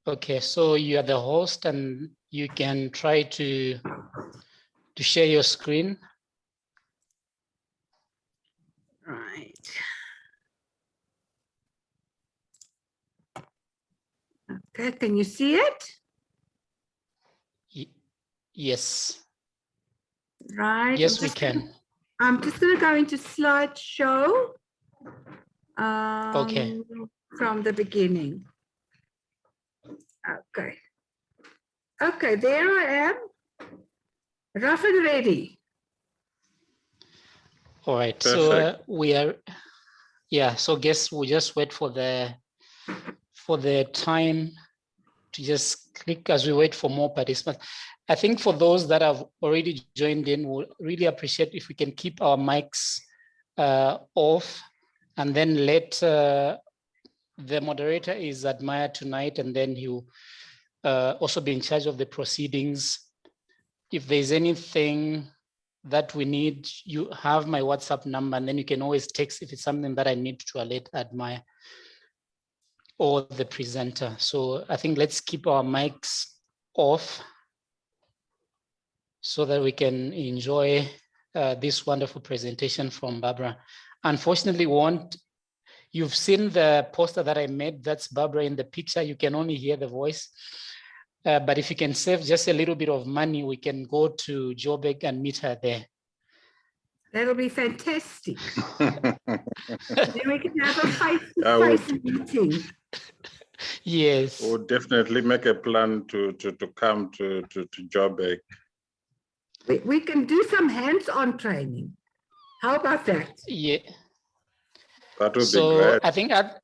Okay, so you are the host and you can try to share your screen. Right. Okay, can you see it? Yes. Right. Yes, we can. I'm just going to go into slideshow. Okay. From the beginning. Okay. Okay, there I am. Rough and ready. All right. So we are, yeah. So guess we'll just wait for the time to just click as we wait for more participants. I think for those that have already joined in, we'll really appreciate if we can keep our mics off, and then let the moderator is Admire tonight, and then he'll also be in charge of the proceedings. If there's anything that we need, you have my WhatsApp number, and then you can always text if it's something that I need to alert Admire or the presenter. So I think let's keep our mics off so that we can enjoy this wonderful presentation from Barbara. Unfortunately, you've seen the poster that I made, that's Barbara in the picture, you can only hear the voice. But if you can save just a little bit of money, we can go to Joburg and meet her there. That'll be fantastic. Then we can have a face-to-face meeting. Yes. We'll definitely make a plan to come to Joburg. We can do some hands-on training. How about that? Yeah. That would be great. I think at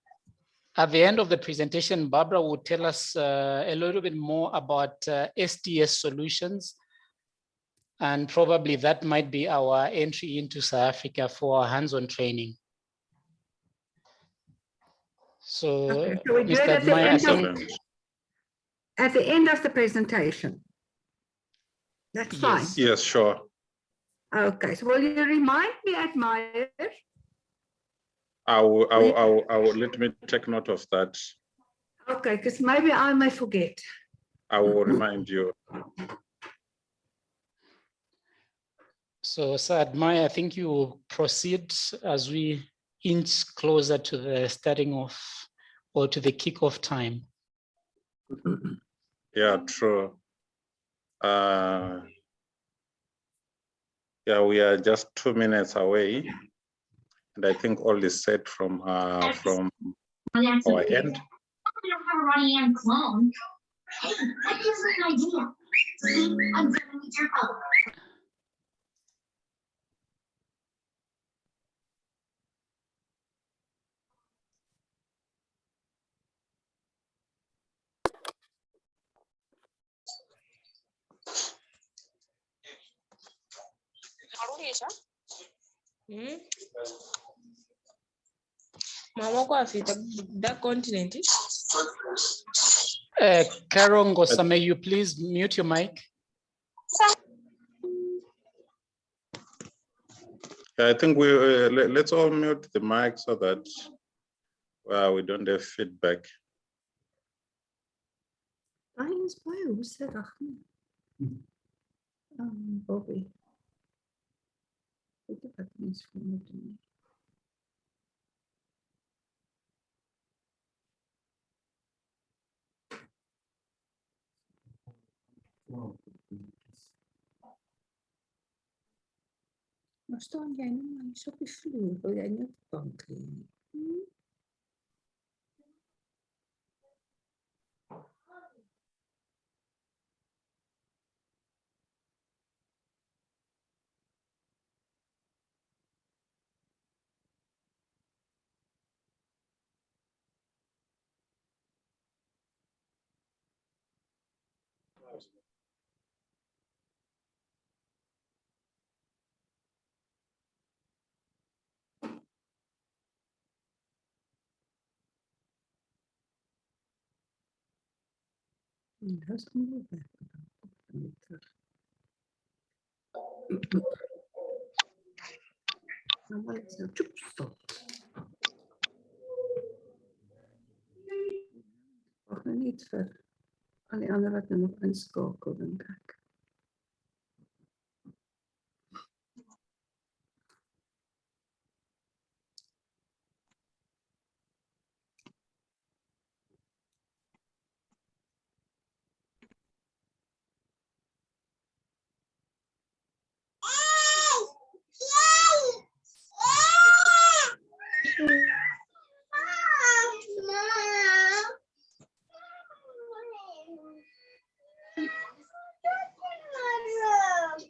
the end of the presentation, Barbara will tell us a little bit more about STS solutions. And probably that might be our entry into South Africa for hands-on training. So, okay, so we do it at the end of the presentation. That's fine. Yes, sure. Okay, so will you remind me, Admire? I will let me take note of that. Okay, because maybe I may forget. I will remind you. So Admire, I think you will proceed as we inch closer to the starting of, or to the kickoff time. Yeah, true. Yeah, we are just 2 minutes away, and I think all is set from our end. Clone. Hey, that gives me an idea. See, I'm gonna need your help. Mama kwafika that continent. Karongosa, may you please mute your mic? I think we let's all mute the mic so that we don't have feedback. Bobby. Maar staan jij nu maar eens op de vloer? Wil jij niet op de bank liggen? Dat is allemaal weg. Nou, maar het is een stop. Wacht nog niet ver. Van die ander wat nou nog inskakel, dink ek.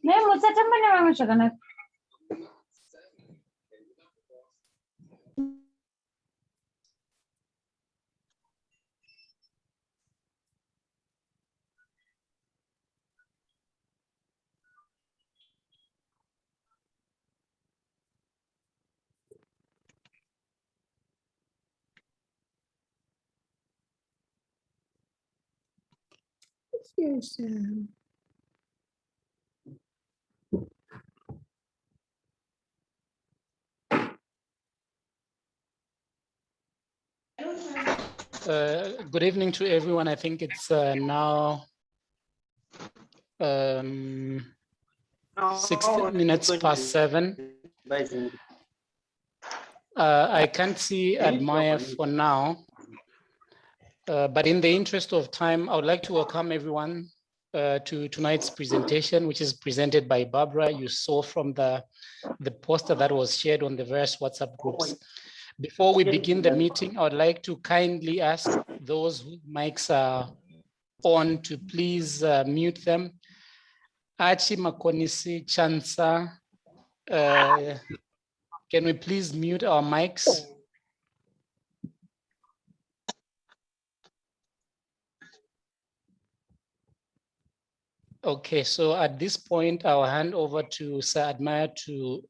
Nee, moet saya cuman yang masuk Yes, Good evening to everyone. I think it's now 16 minutes past 7. I can't see Admire for now, but in the interest of time, I would like to welcome everyone to tonight's presentation, which is presented by Barbara. You saw from the poster that was shared on the various WhatsApp groups. Before we begin the meeting, I would like to kindly ask those whose mics are on to please mute them. Achi Makonisi Chansa, can we please mute our mics? Okay, so at this point, I'll hand over to Sir Admire to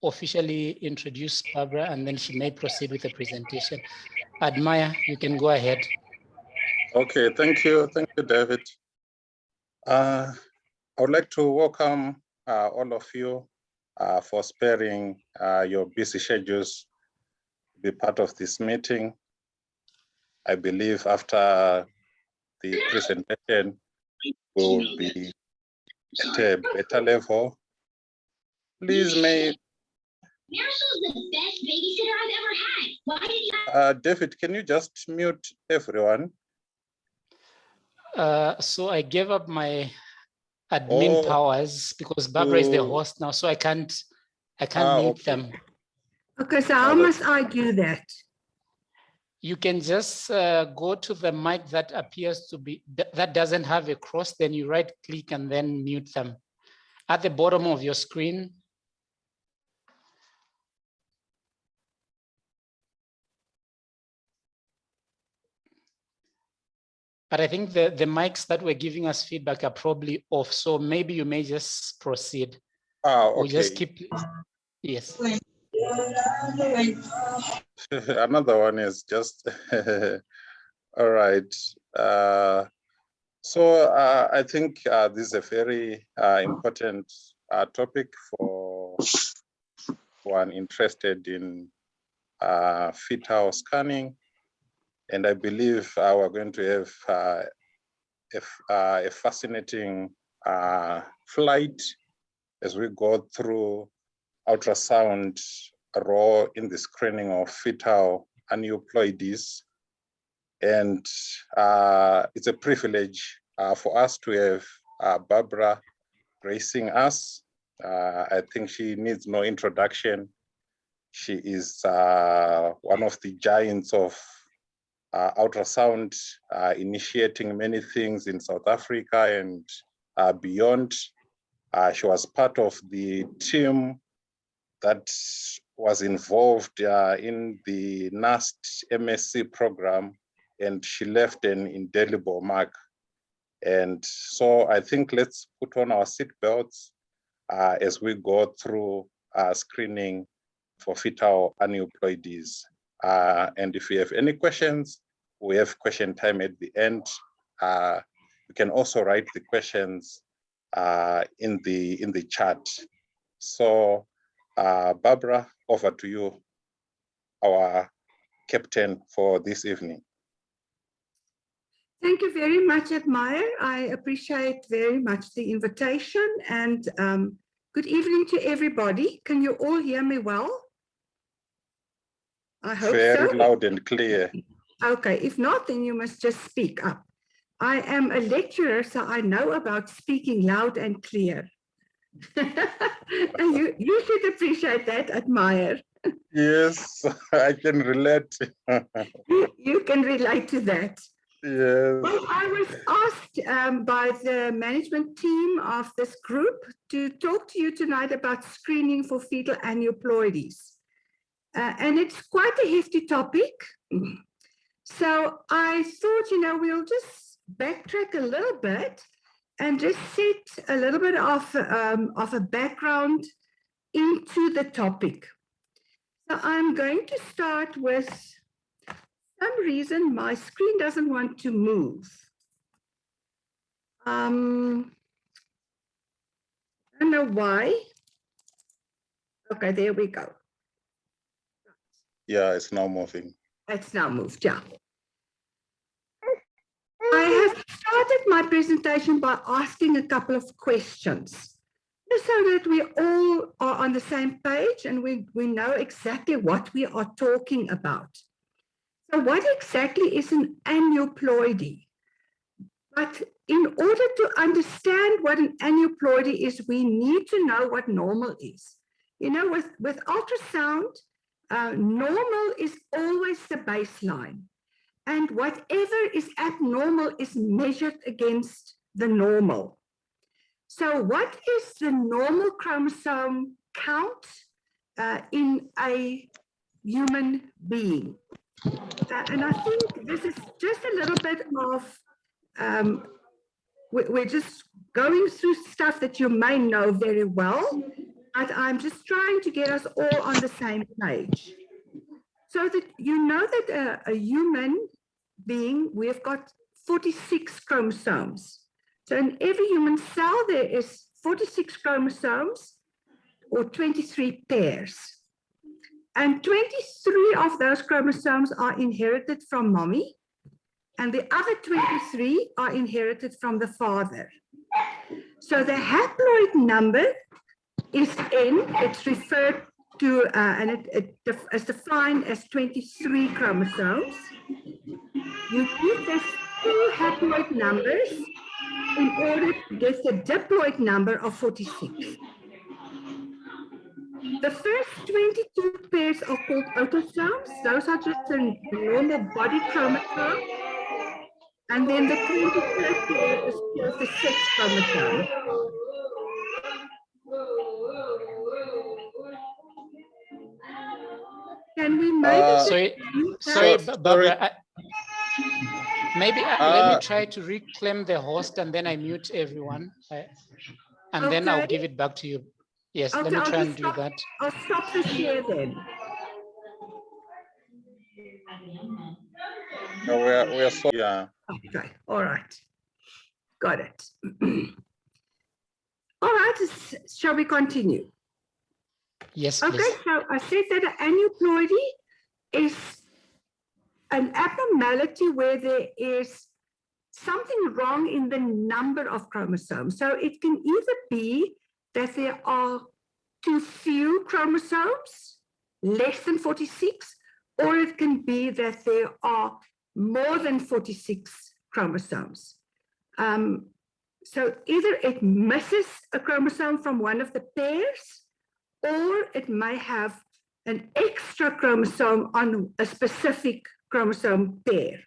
officially introduce Barbara, and then she may proceed with the presentation. Admire, you can go ahead. Okay, thank you, David. I would like to welcome all of you for sparing your busy schedules to be part of this meeting. I believe after the presentation, we will be at a better level. Please, may Marisol's the best babysitter I've ever had. Why did you? David, can you just mute everyone? So I gave up my admin powers because Barbara is the host now, so I can't mute them. Okay, so how must I do that? You can just go to the mic that appears to be, that doesn't have a cross, then you right click and then mute them. At the bottom of your screen. But I think the mics that were giving us feedback are probably off, so maybe you may just proceed. Okay. We'll just keep, yes. Another one is just, all right. So I think this is a very important topic for one interested in fetal scanning. And I believe we're going to have a fascinating flight as we go through ultrasound role in the screening of fetal aneuploidies. And it's a privilege for us to have Barbara gracing us. I think she needs no introduction. She is one of the giants of ultrasound, initiating many things in South Africa and beyond. She was part of the team that was involved in the NAST MSc program, and she left an indelible mark. And so I think let's put on our seatbelts as we go through screening for fetal aneuploidies. And if you have any questions, we have question time at the end. You can also write the questions in the chat. So Barbara, over to you, our captain for this evening. Thank you very much, Admire. I appreciate very much the invitation, and good evening to everybody. Can you all hear me well? I hope Very so. loud and clear. Okay, if not, then you must just speak up. I am a lecturer, so I know about speaking loud and clear. And you should appreciate that, Admire. Yes, I can relate. You can relate to that. Yes. Well, I was asked by the management team of this group to talk to you tonight about screening for fetal aneuploidies. And it's quite a hefty topic. So I thought, we'll just backtrack a little bit and just set a little bit of a background into the topic. So I'm going to start with some reason my screen doesn't want to move. I don't know why. Okay, there we go. Yeah, it's now moving. It's now moved, yeah. I have started my presentation by asking a couple of questions, just so that we all are on the same page and we know exactly what we are talking about. So what exactly is an aneuploidy? But in order to understand what an aneuploidy is, we need to know what normal is. With ultrasound, normal is always the baseline. And whatever is abnormal is measured against the normal. So what is the normal chromosome count in a human being? And I think this is just a little bit of, we're just going through stuff that you may know very well, but I'm just trying to get us all on the same page. So that you know that a human being, we've got 46 chromosomes. So in every human cell, there is 46 chromosomes or 23 pairs. And 23 of those chromosomes are inherited from mommy, and the other 23 are inherited from the father. So the haploid number is N. It's referred to, and it is defined as 23 chromosomes. You need these two haploid numbers in order to get the diploid number of 46. The first 22 pairs are called autosomes. Those are just the normal body chromosome. And then the 23rd pair is called the sex chromosome. Can we maybe... Sorry, Barbara. Let me try to reclaim the host and then I mute everyone. And then I'll give it back to you. Yes, okay, let me try and do that. I'll stop the share then. No, we're so, yeah. Okay, all right. Got it. All right, shall we continue? Yes, okay, please. So I said that an aneuploidy is an abnormality where there is something wrong in the number of chromosomes. So it can either be that there are too few chromosomes, less than 46, or it can be that there are more than 46 chromosomes. So either it misses a chromosome from one of the pairs, or it may have an extra chromosome on a specific chromosome pair.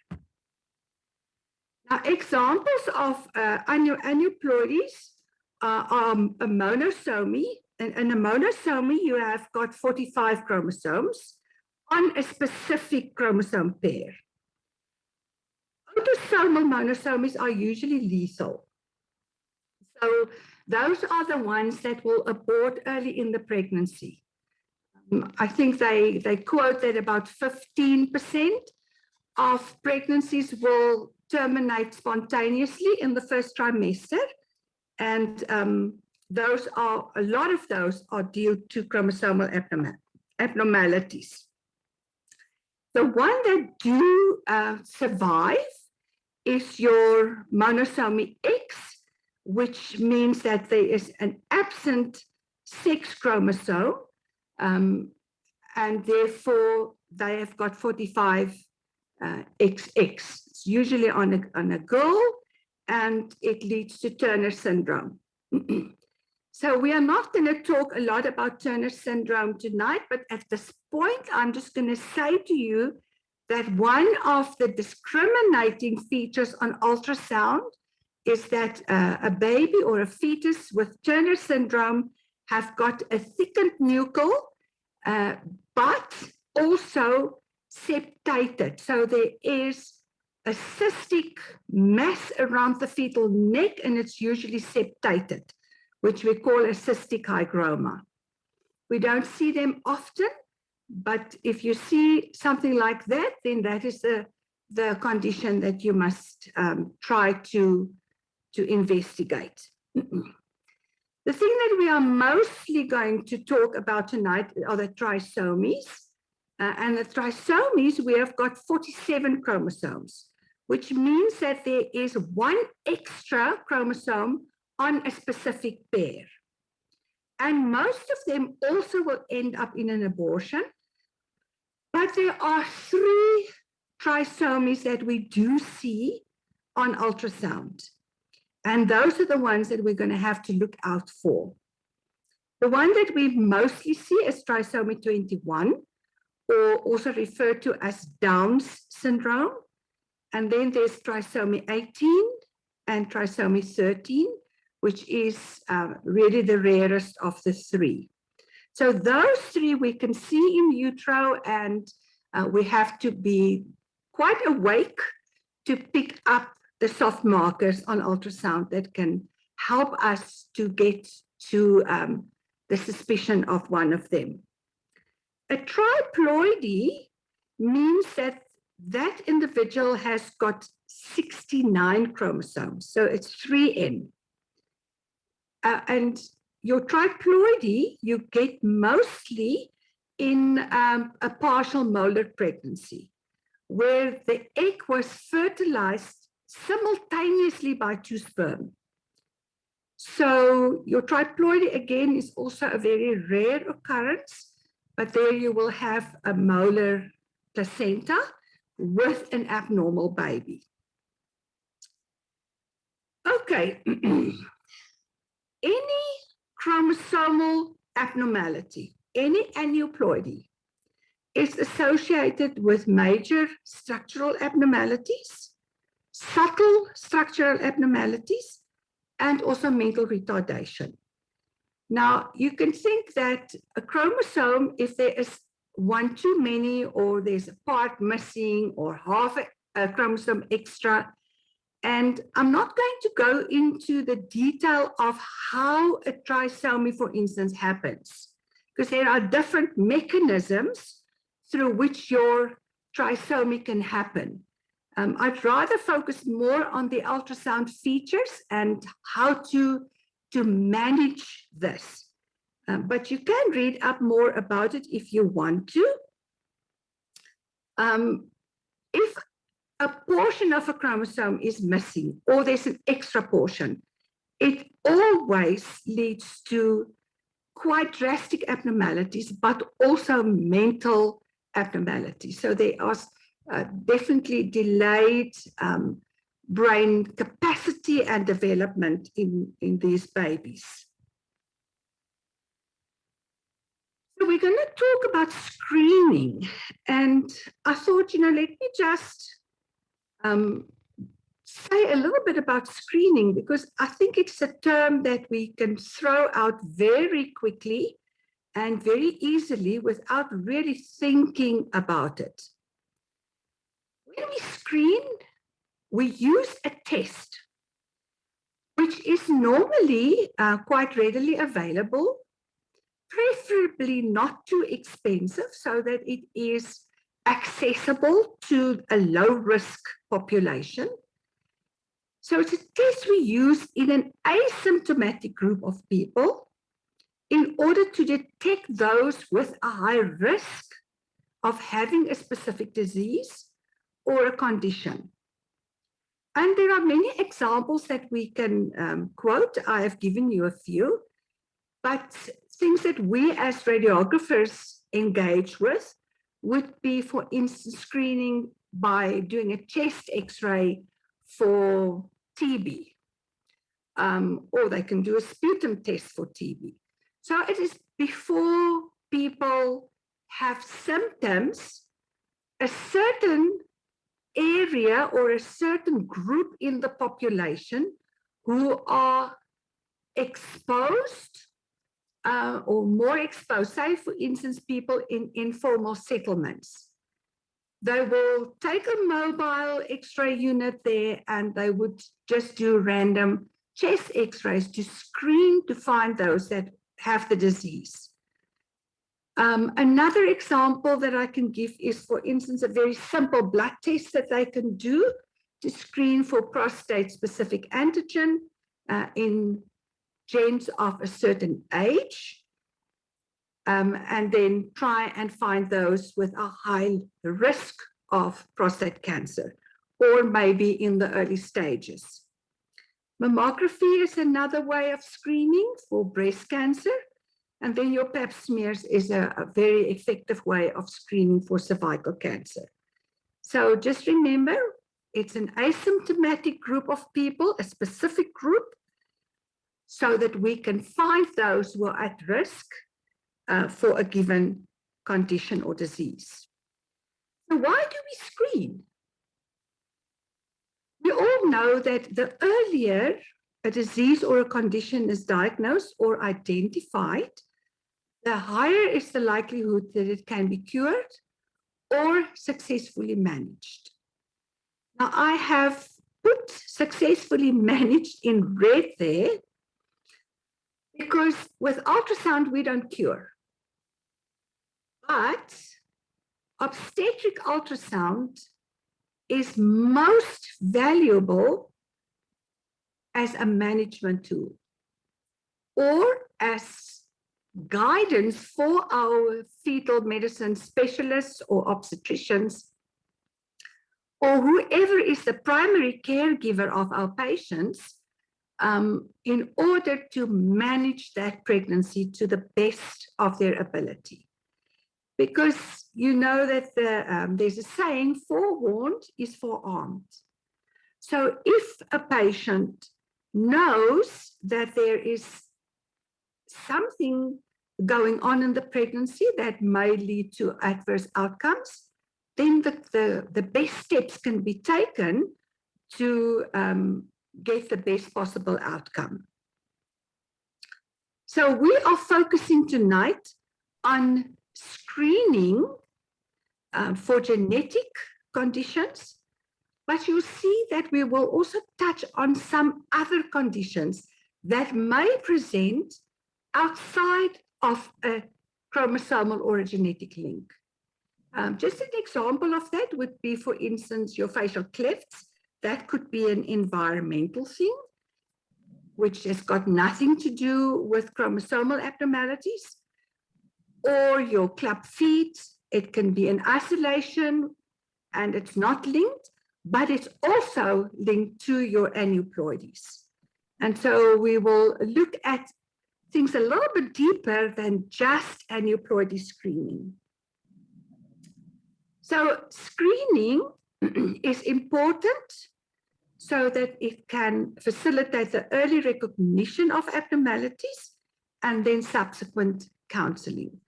Now, examples of aneuploidies are a monosomy. And in a monosomy, you have got 45 chromosomes on a specific chromosome pair. Autosomal monosomies are usually lethal. So those are the ones that will abort early in the pregnancy. I think they quote that about 15% of pregnancies will terminate spontaneously in the first trimester. And a lot of those are due to chromosomal abnormalities. The one that do survive is your monosomy X, which means that there is an absent sex chromosome, and therefore they have got 45 XX. It's usually on a girl, and it leads to Turner syndrome. So we are not going to talk a lot about Turner syndrome tonight, but at this point, I'm just going to say to you that one of the discriminating features on ultrasound is that a baby or a fetus with Turner syndrome have got a thickened nuchal, but also septated. So there is a cystic mass around the fetal neck, and it's usually septated, which we call a cystic hygroma. We don't see them often, but if you see something like that, then that is the condition that you must try to investigate. The thing that we are mostly going to talk about tonight are the trisomies. And the trisomies, we have got 47 chromosomes, which means that there is one extra chromosome on a specific pair. And most of them also will end up in an abortion. But there are 3 trisomies that we do see on ultrasound. And those are the ones that we're going to have to look out for. The one that we mostly see is trisomy 21, or also referred to as Down's syndrome. And then there's trisomy 18 and trisomy 13, which is really the rarest of the 3. So those 3 we can see in utero, and we have to be quite awake to pick up the soft markers on ultrasound that can help us to get to the suspicion of one of them. A triploidy means that that individual has got 69 chromosomes, so it's 3N. And your triploidy you get mostly in a partial molar pregnancy, where the egg was fertilized simultaneously by 2 sperm. So your triploidy, again, is also a very rare occurrence, but there you will have a molar placenta with an abnormal baby. Okay. Any chromosomal abnormality, any aneuploidy, is associated with major structural abnormalities, subtle structural abnormalities, and also mental retardation. Now, you can think that a chromosome, if there is one too many, or there's a part missing, or half a chromosome extra, and I'm not going to go into the detail of how a trisomy, for instance, happens, because there are different mechanisms through which your trisomy can happen. I'd rather focus more on the ultrasound features and how to manage this. But you can read up more about it if you want to. If a portion of a chromosome is missing, or there's an extra portion, it always leads to quite drastic abnormalities, but also mental abnormalities. So there are definitely delayed brain capacity and development in these babies. So we're going to talk about screening. And I thought, let me just say a little bit about screening, because I think it's a term that we can throw out very quickly and very easily without really thinking about it. When we screen, we use a test, which is normally quite readily available, preferably not too expensive, so that it is accessible to a low-risk population. So it's a test we use in an asymptomatic group of people in order to detect those with a high risk of having a specific disease or a condition. And there are many examples that we can quote. I have given you a few, but things that we as radiographers engage with would be, for instance, screening by doing a chest X-ray for TB, or they can do a sputum test for TB. So it is before people have symptoms, a certain area or a certain group in the population who are exposed or more exposed, say for instance, people in informal settlements. They will take a mobile X-ray unit there and they would just do random chest X-rays to screen to find those that have the disease. Another example that I can give is, for instance, a very simple blood test that they can do to screen for prostate-specific antigen in gents of a certain age, and then try and find those with a high risk of prostate cancer, or maybe in the early stages. Mammography is another way of screening for breast cancer. And then your pap smears is a very effective way of screening for cervical cancer. So just remember, it's an asymptomatic group of people, a specific group, so that we can find those who are at risk for a given condition or disease. So why do we screen? We all know that the earlier a disease or a condition is diagnosed or identified, the higher is the likelihood that it can be cured or successfully managed. Now, I have put successfully managed in red there because with ultrasound, we don't cure. But obstetric ultrasound is most valuable as a management tool or as guidance for our fetal medicine specialists or obstetricians, or whoever is the primary caregiver of our patients, in order to manage that pregnancy to the best of their ability. Because you know that there's a saying, forewarned is forearmed. So if a patient knows that there is something going on in the pregnancy that may lead to adverse outcomes, then the best steps can be taken to get the best possible outcome. So we are focusing tonight on screening for genetic conditions, but you'll see that we will also touch on some other conditions that may present outside of a chromosomal or a genetic link. Just an example of that would be, for instance, your facial clefts. That could be an environmental thing, which has got nothing to do with chromosomal abnormalities. Or your club feet, it can be in isolation and it's not linked, but it's also linked to your aneuploidies. And so we will look at things a little bit deeper than just aneuploidy screening. So screening is important so that it can facilitate the early recognition of abnormalities and then subsequent counseling.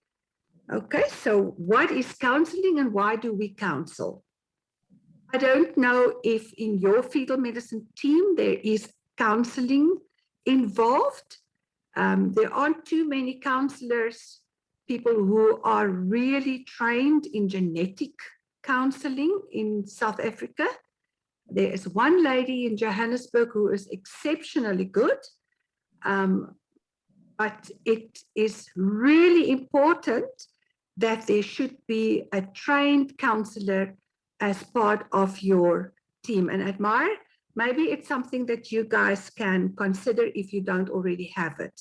Okay, so what is counseling and why do we counsel? I don't know if in your fetal medicine team there is counseling involved. There aren't too many counselors, people who are really trained in genetic counseling in South Africa. There is one lady in Johannesburg who is exceptionally good, but it is really important that there should be a trained counselor as part of your team. And Admire, maybe it's something that you guys can consider if you don't already have it.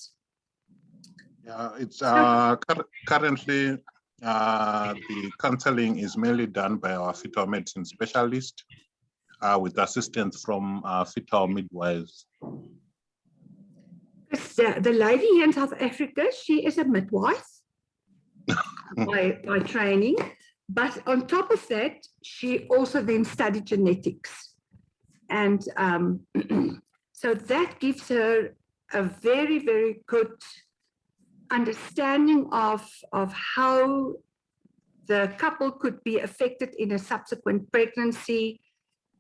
Yeah, it's currently the counseling is mainly done by our fetal medicine specialist. with assistance from fetal midwives? The lady here in South Africa, she is a midwife by training, but on top of that, she also then studied genetics. And so that gives her a very, very good understanding of how the couple could be affected in a subsequent pregnancy,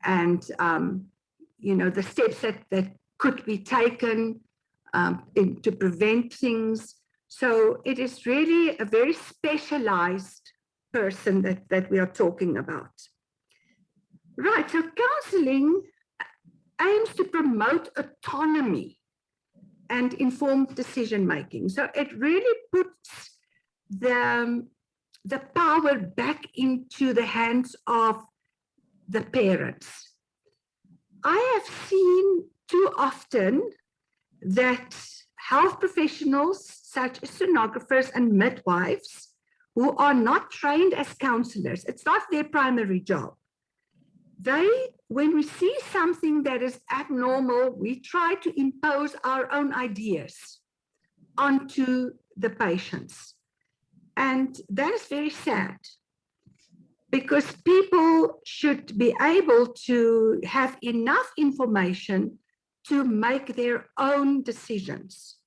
and the steps that could be taken to prevent things. So it is really a very specialized person that we are talking about. Right, so counseling aims to promote autonomy and informed decision making. So it really puts the power back into the hands of the parents. I have seen too often that health professionals such as sonographers and midwives who are not trained as counselors, it's not their primary job. When we see something that is abnormal, we try to impose our own ideas onto the patients. And that is very sad, because people should be able to have enough information to make their own decisions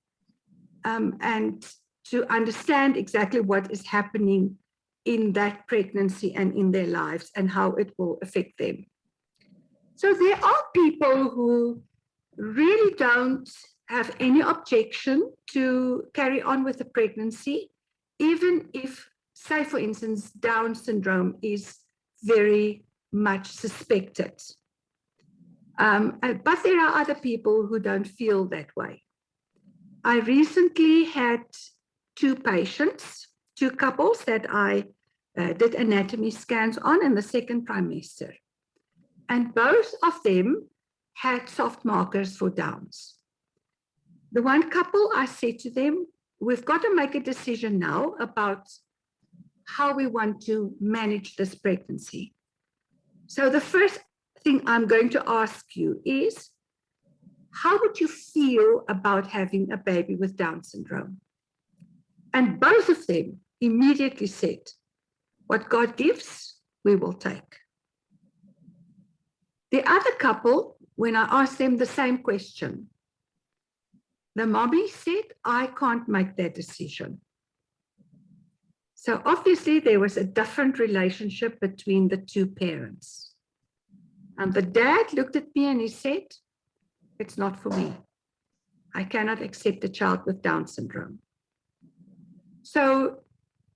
and to understand exactly what is happening in that pregnancy and in their lives and how it will affect them. So there are people who really don't have any objection to carry on with the pregnancy, even if, say, for instance, Down syndrome is very much suspected. But there are other people who don't feel that way. I recently had two couples that I did anatomy scans on in the second trimester. And both of them had soft markers for Downs. The one couple, I said to them, we've got to make a decision now about how we want to manage this pregnancy. So the first thing I'm going to ask you is, how would you feel about having a baby with Down syndrome? And both of them immediately said, what God gives, we will take. The other couple, when I asked them the same question, the mommy said, I can't make that decision. So obviously there was a different relationship between the two parents. And the dad looked at me and he said, it's not for me. I cannot accept a child with Down syndrome. So,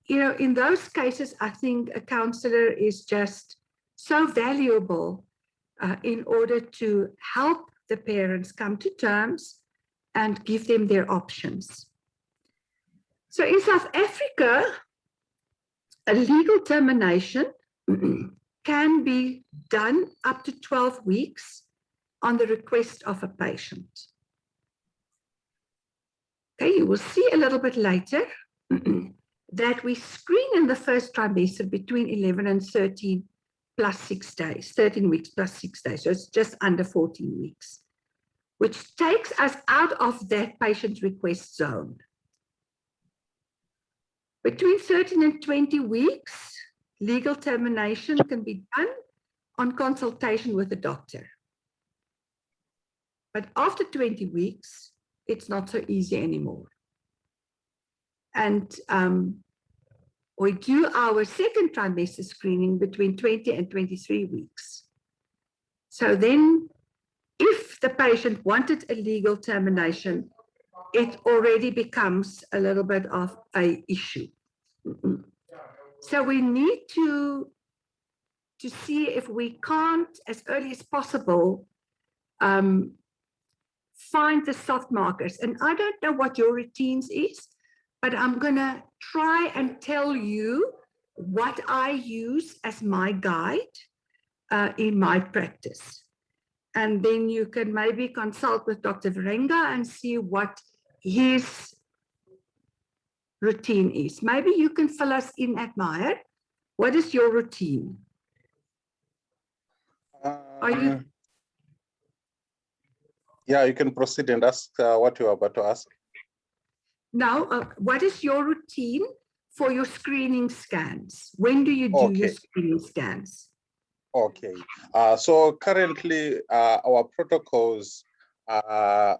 in those cases, I think a counselor is just so valuable in order to help the parents come to terms and give them their options. So in South Africa, a legal termination can be done up to 12 weeks on the request of a patient. Okay, you will see a little bit later that we screen in the first trimester between 11 and 13 plus 6 days, 13 weeks plus 6 days. So it's just under 14 weeks, which takes us out of that patient request zone. Between 13 and 20 weeks, legal termination can be done on consultation with the doctor. But after 20 weeks, it's not so easy anymore. And we do our second trimester screening between 20 and 23 weeks. So then if the patient wanted a legal termination, it already becomes a little bit of an issue. So we need to see if we can't, as early as possible, find the soft markers. And I don't know what your routines is, but I'm going to try and tell you what I use as my guide in my practice. And then you can maybe consult with Dr. Verenga and see what his routine is. Maybe you can fill us in at Meyer. What is your routine? Are you? Yeah, you can proceed and ask what you are about to ask. Now, what is your routine for your screening scans? When do you do your Okay. screening scans? Okay. So currently, our protocols were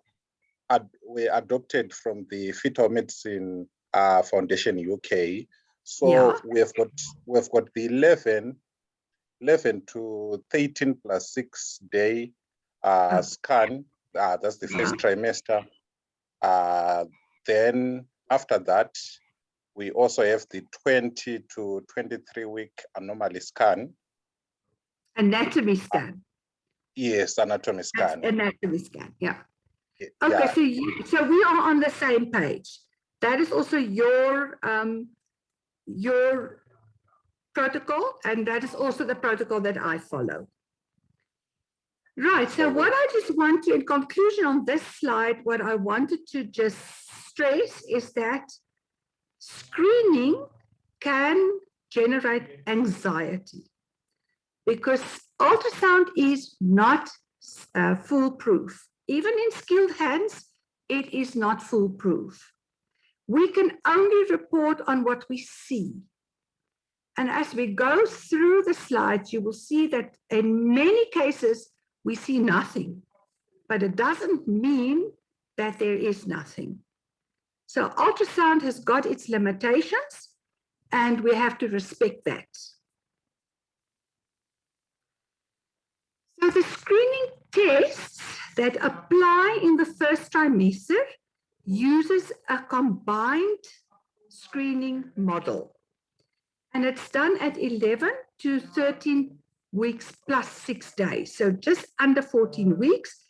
adopted from the Fetal Medicine Foundation UK. So Yeah. we've got the 11 to 13 plus 6 day scan. That's the first trimester. Then after that, we also have the 20 to 23 week anomaly scan. Anatomy scan. Yes, anatomy scan. That's anatomy scan, yeah. Yeah. Okay, so we are on the same page. That is also your protocol, and that is also the protocol that I follow. Right, so what I just want to, in conclusion on this slide, what I wanted to just stress is that screening can generate anxiety because ultrasound is not foolproof. Even in skilled hands, it is not foolproof. We can only report on what we see. And as we go through the slides, you will see that in many cases, we see nothing, but it doesn't mean that there is nothing. So ultrasound has got its limitations, and we have to respect that. So the screening tests that apply in the first trimester uses a combined screening model. And it's done at 11 to 13 weeks plus 6 days. So just under 14 weeks,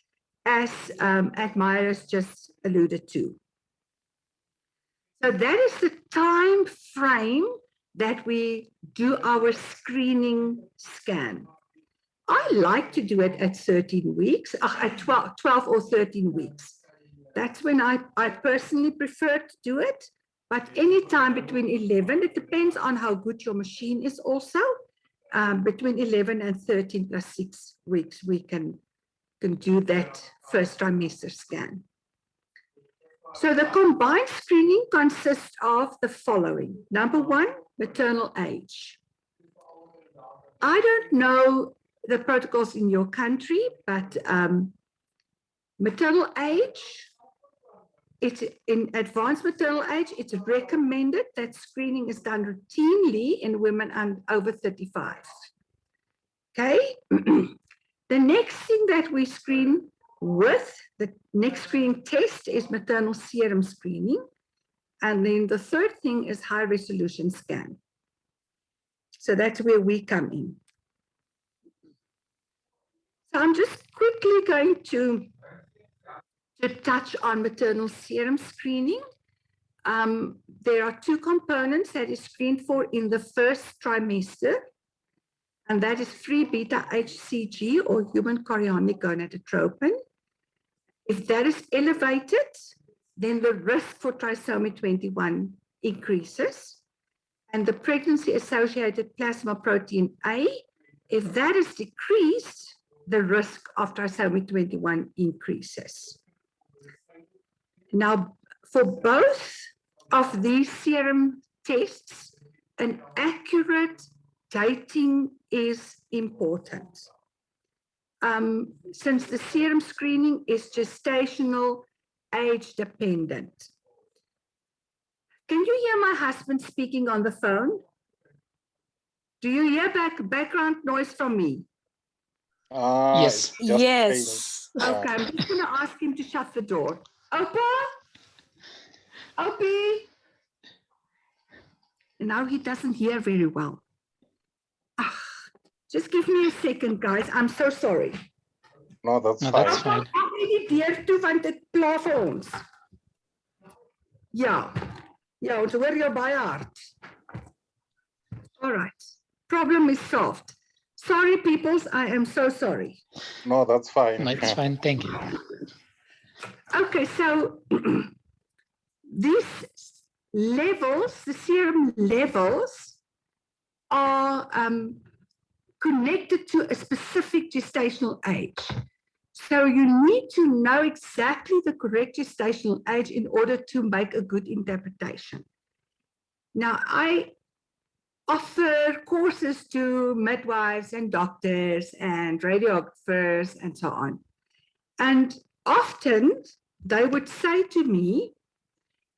as Admira's just alluded to. So that is the time frame that we do our screening scan. I like to do it at 13 weeks, at 12 or 13 weeks. That's when I personally prefer to do it. But any time between 11, it depends on how good your machine is also. Between 11 and 13 plus 6 weeks, we can do that first trimester scan. So the combined screening consists of the following. Number one, maternal age. I don't know the protocols in your country, but maternal age, it's in advanced maternal age, it's recommended that screening is done routinely in women over 35. Okay. The next thing that we screen with, the next screening test is maternal serum screening. And then the third thing is high resolution scan. So that's where we come in. So I'm just quickly going to touch on maternal serum screening. There are two components that is screened for in the first trimester, and that is free beta HCG or human chorionic gonadotropin. If that is elevated, then the risk for trisomy 21 increases, and the pregnancy-associated plasma protein A, if that is decreased, the risk of trisomy 21 increases. Now, for both of these serum tests, an accurate dating is important. Since the serum screening is gestational age dependent. Can you hear my husband speaking on the phone? Do you hear background noise from me? Yes. Yes. Okay, I'm just going to ask him to shut the door. Opa? Opie? Now he doesn't hear very well. Just give me a second, guys. I'm so sorry. No, that's No, fine. that's fine. Ek het die deur toe want dit pla vir ons. Ja. Ja, ons hoor jou baie hard. All right. Problem is solved. Sorry, peoples. I am so sorry. No, that's fine. No, it's fine. Thank you. Okay, so these levels, the serum levels, are connected to a specific gestational age. So you need to know exactly the correct gestational age in order to make a good interpretation. Now, I offer courses to midwives and doctors and radiographers and so on. And often they would say to me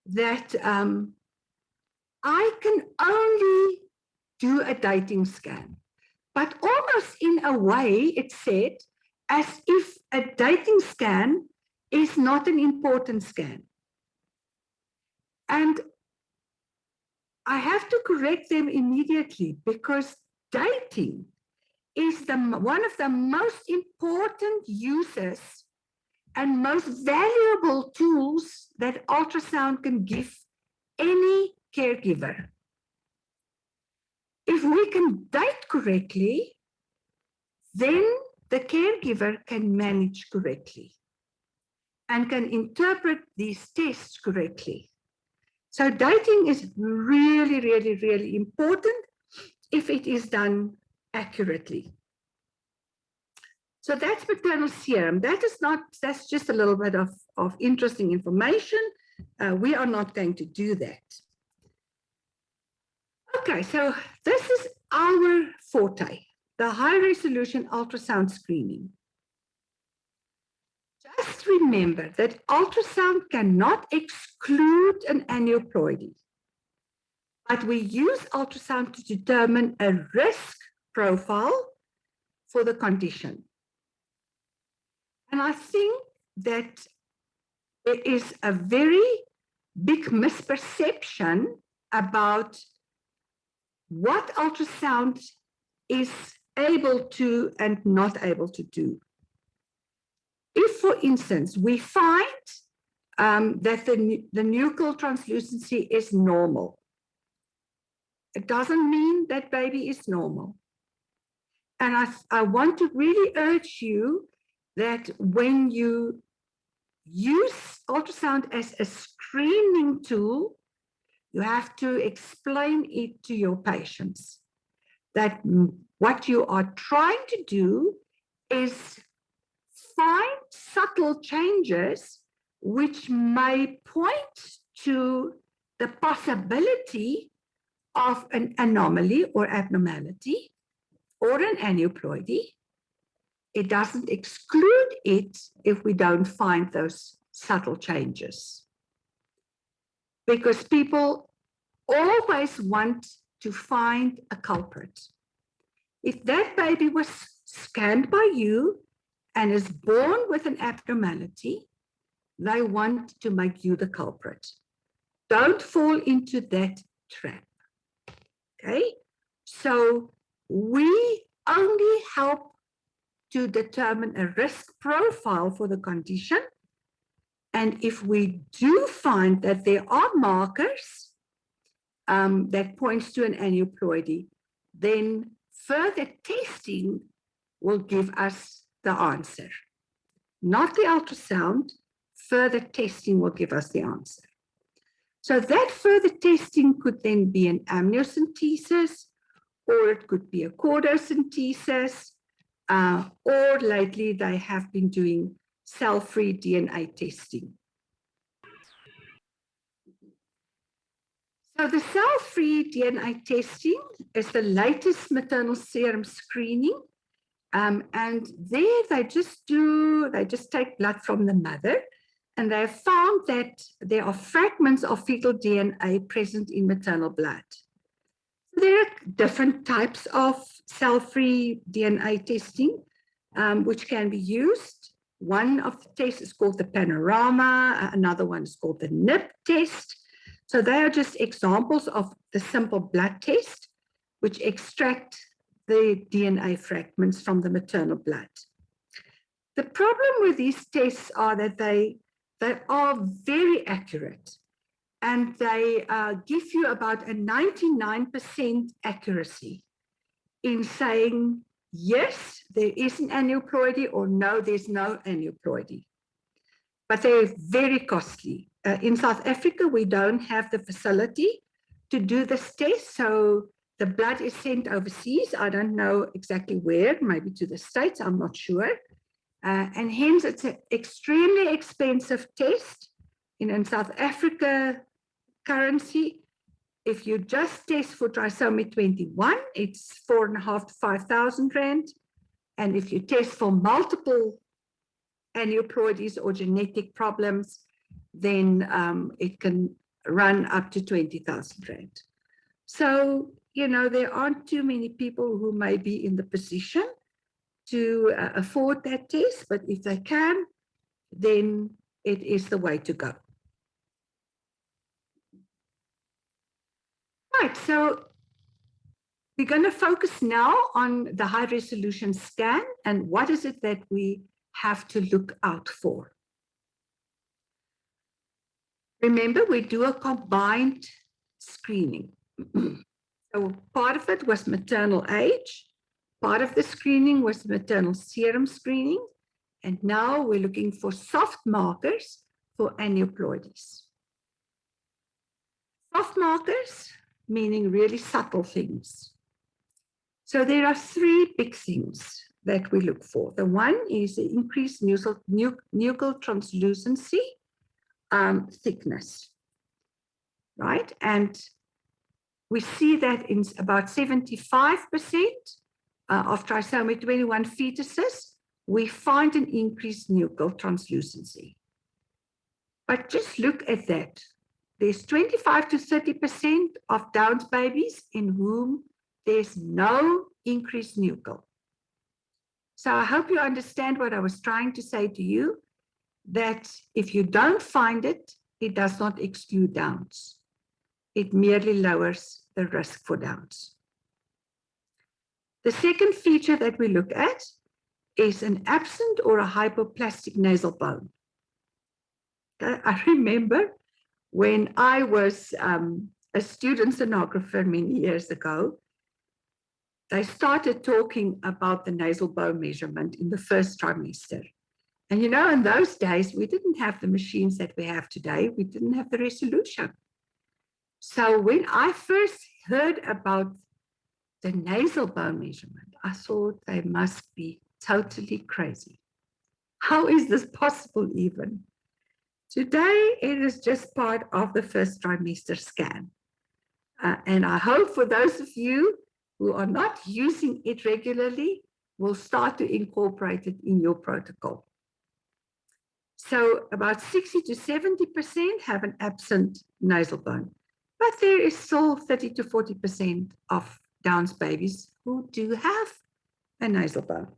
that I can only do a dating scan. But almost in a way, it said, as if a dating scan is not an important scan. And I have to correct them immediately, because dating is one of the most important uses and most valuable tools that ultrasound can give any caregiver. If we can date correctly, then the caregiver can manage correctly and can interpret these tests correctly. So dating is really, really, really important if it is done accurately. So that's maternal serum. That's just a little bit of interesting information. We are not going to do that. Okay, so this is our forte, the high resolution ultrasound screening. Just remember that ultrasound cannot exclude an aneuploidy, but we use ultrasound to determine a risk profile for the condition. And I think that there is a very big misperception about what ultrasound is able to and not able to do. If, for instance, we find that the nuchal translucency is normal, it doesn't mean that baby is normal. And I want to really urge you that when you use ultrasound as a screening tool, you have to explain it to your patients that what you are trying to do is find subtle changes which may point to the possibility of an anomaly or abnormality or an aneuploidy. It doesn't exclude it if we don't find those subtle changes. Because people always want to find a culprit. If that baby was scanned by you and is born with an abnormality, they want to make you the culprit. Don't fall into that trap. Okay? So we only help to determine a risk profile for the condition. And if we do find that there are markers that points to an aneuploidy, then further testing will give us the answer. Not the ultrasound, further testing will give us the answer. So that further testing could then be an amniocentesis, or it could be a chordocentesis, or lately they have been doing cell-free DNA testing. So the cell-free DNA testing is the latest maternal serum screening. And there they just take blood from the mother, and they have found that there are fragments of fetal DNA present in maternal blood. There are different types of cell-free DNA testing which can be used. One of the tests is called the panorama, another one is called the NIP test. So they are just examples of the simple blood test, which extract the DNA fragments from the maternal blood. The problem with these tests are that they are very accurate, and they give you about a 99% accuracy in saying, yes, there is an aneuploidy, or no, there's no aneuploidy. But they're very costly. In South Africa, we don't have the facility to do this test, so the blood is sent overseas. I don't know exactly where, maybe to the States, I'm not sure. And hence it's an extremely expensive test. In South Africa currency, if you just test for trisomy 21, it's 4,500 to 5,000 rand. And if you test for multiple aneuploidies or genetic problems, then it can run up to 20,000 rand. So, you know, there aren't too many people who may be in the position to afford that test, but if they can, then it is the way to go. Right, so we're going to focus now on the high resolution scan and what is it that we have to look out for. Remember, we do a combined screening. So part of it was maternal age, part of the screening was maternal serum screening, and now we're looking for soft markers for aneuploidies. Soft markers, meaning really subtle things. So there are three big things that we look for. The one is the increased nuchal translucency, thickness, right? And we see that in about 75% of trisomy 21 fetuses, we find an increased nuchal translucency. But just look at that. There's 25 to 30% of Down's babies in whom there's no increased nuchal. So I hope you understand what I was trying to say to you, that if you don't find it, it does not exclude Downs. It merely lowers the risk for Downs. The second feature that we look at is an absent or a hypoplastic nasal bone. I remember when I was a student sonographer many years ago, they started talking about the nasal bone measurement in the first trimester. And you know, in those days, we didn't have the machines that we have today. We didn't have the resolution. So when I first heard about the nasal bone measurement, I thought they must be totally crazy. How is this possible even? Today, it is just part of the first trimester scan. And I hope for those of you who are not using it regularly will start to incorporate it in your protocol. So about 60 to 70% have an absent nasal bone, but there is still 30 to 40% of Down's babies who do have a nasal bone.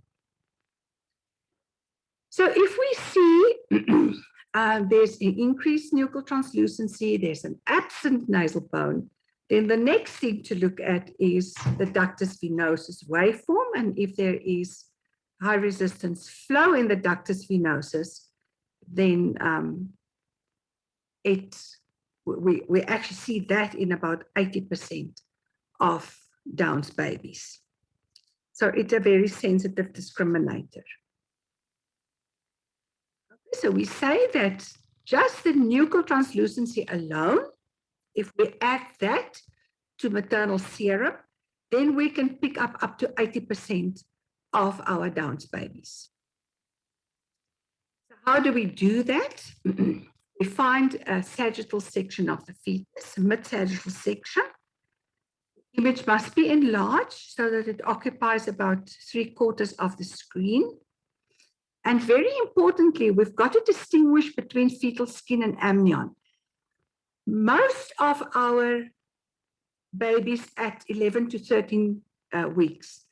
So if we see there's an increased nuchal translucency, there's an absent nasal bone, then the next thing to look at is the ductus venosus waveform, and if there is high resistance flow in the ductus venosus, then we actually see that in about 80% of Down's babies. So it's a very sensitive discriminator. Okay, so we say that just the nuchal translucency alone, if we add that to maternal serum, then we can pick up to 80% of our Down's babies. So how do we do that? We find a sagittal section of the fetus, mid-sagittal section. The image must be enlarged so that it occupies about 3/4 of the screen. And very importantly, we've got to distinguish between fetal skin and amnion. Most of our babies at 11 to 13 weeks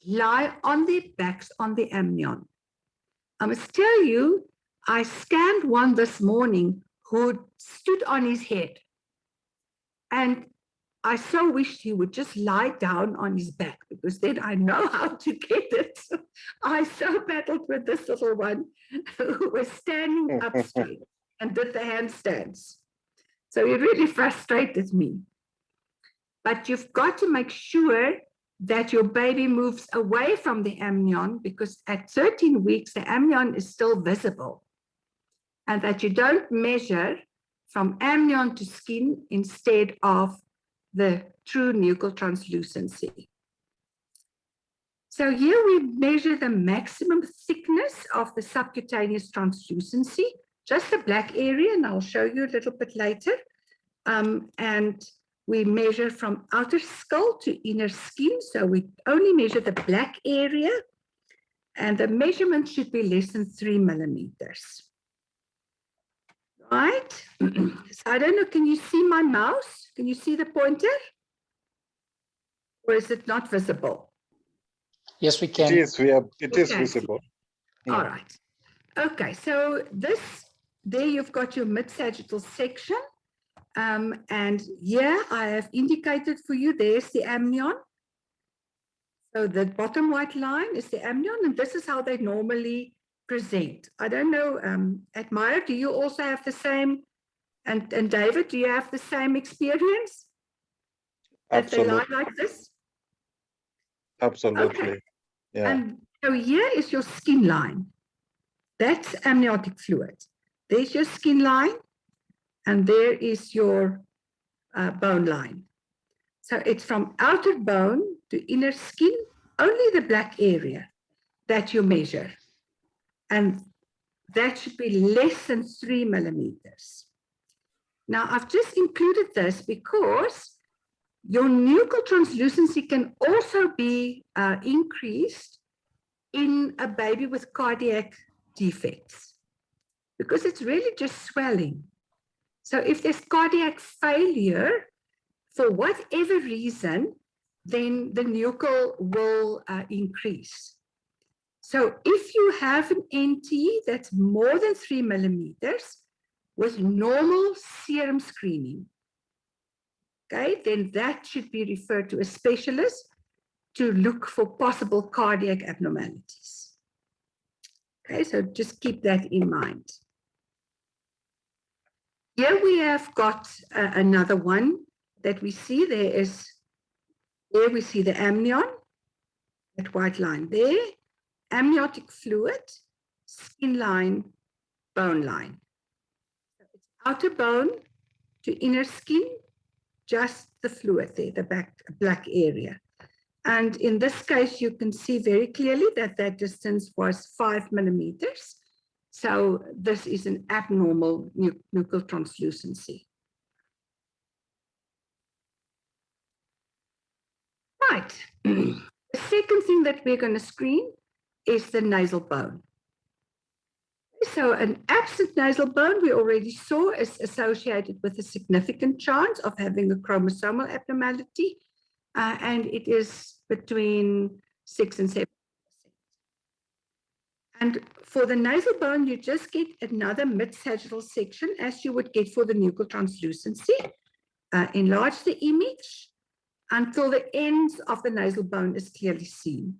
lie on their backs on the amnion. I must tell you, I scanned one this morning who stood on his head. And I so wished he would just lie down on his back, because then I know how to get it. I so battled with this little one who was standing up straight and did the handstands. So it really frustrated me. But you've got to make sure that your baby moves away from the amnion, because at 13 weeks, the amnion is still visible. And that you don't measure from amnion to skin instead of the true nuchal translucency. So here we measure the maximum thickness of the subcutaneous translucency, just the black area, and I'll show you a little bit later. And we measure from outer skull to inner skin. So we only measure the black area, and the measurement should be less than 3 millimeters. Right? So I don't know, can you see my mouse? Can you see the pointer? Or is it not visible? Yes, we can. It is, it is Okay. visible. All right. Okay, so there you've got your mid-sagittal section. And here I have indicated for you, there's the amnion. So the bottom white line is the amnion, and this is how they normally present. I don't know, Admire, do you also have the same, and David, do you have the same experience? That they lie like this? Absolutely. Okay. Yeah. And so here is your skin line. That's amniotic fluid. There's your skin line, and there is your bone line. So it's from outer bone to inner skin, only the black area that you measure. And that should be less than 3 millimeters. Now, I've just included this because your nuchal translucency can also be increased in a baby with cardiac defects, because it's really just swelling. So if there's cardiac failure, for whatever reason, then the nuchal will increase. So if you have an NT that's more than 3 millimeters with normal serum screening, okay, then that should be referred to a specialist to look for possible cardiac abnormalities. Okay, so just keep that in mind. Here we have got another one that we see. There we see the amnion, that white line there, amniotic fluid, skin line, bone line. So it's outer bone to inner skin, just the fluid there, the black area. And in this case, you can see very clearly that that distance was 5 millimeters. So this is an abnormal nuchal translucency. Right. The second thing that we're going to screen is the nasal bone. So an absent nasal bone, we already saw, is associated with a significant chance of having a chromosomal abnormality, and it is between 6 and 7%. And for the nasal bone, you just get another mid-sagittal section as you would get for the nuchal translucency. Enlarge the image until the ends of the nasal bone is clearly seen.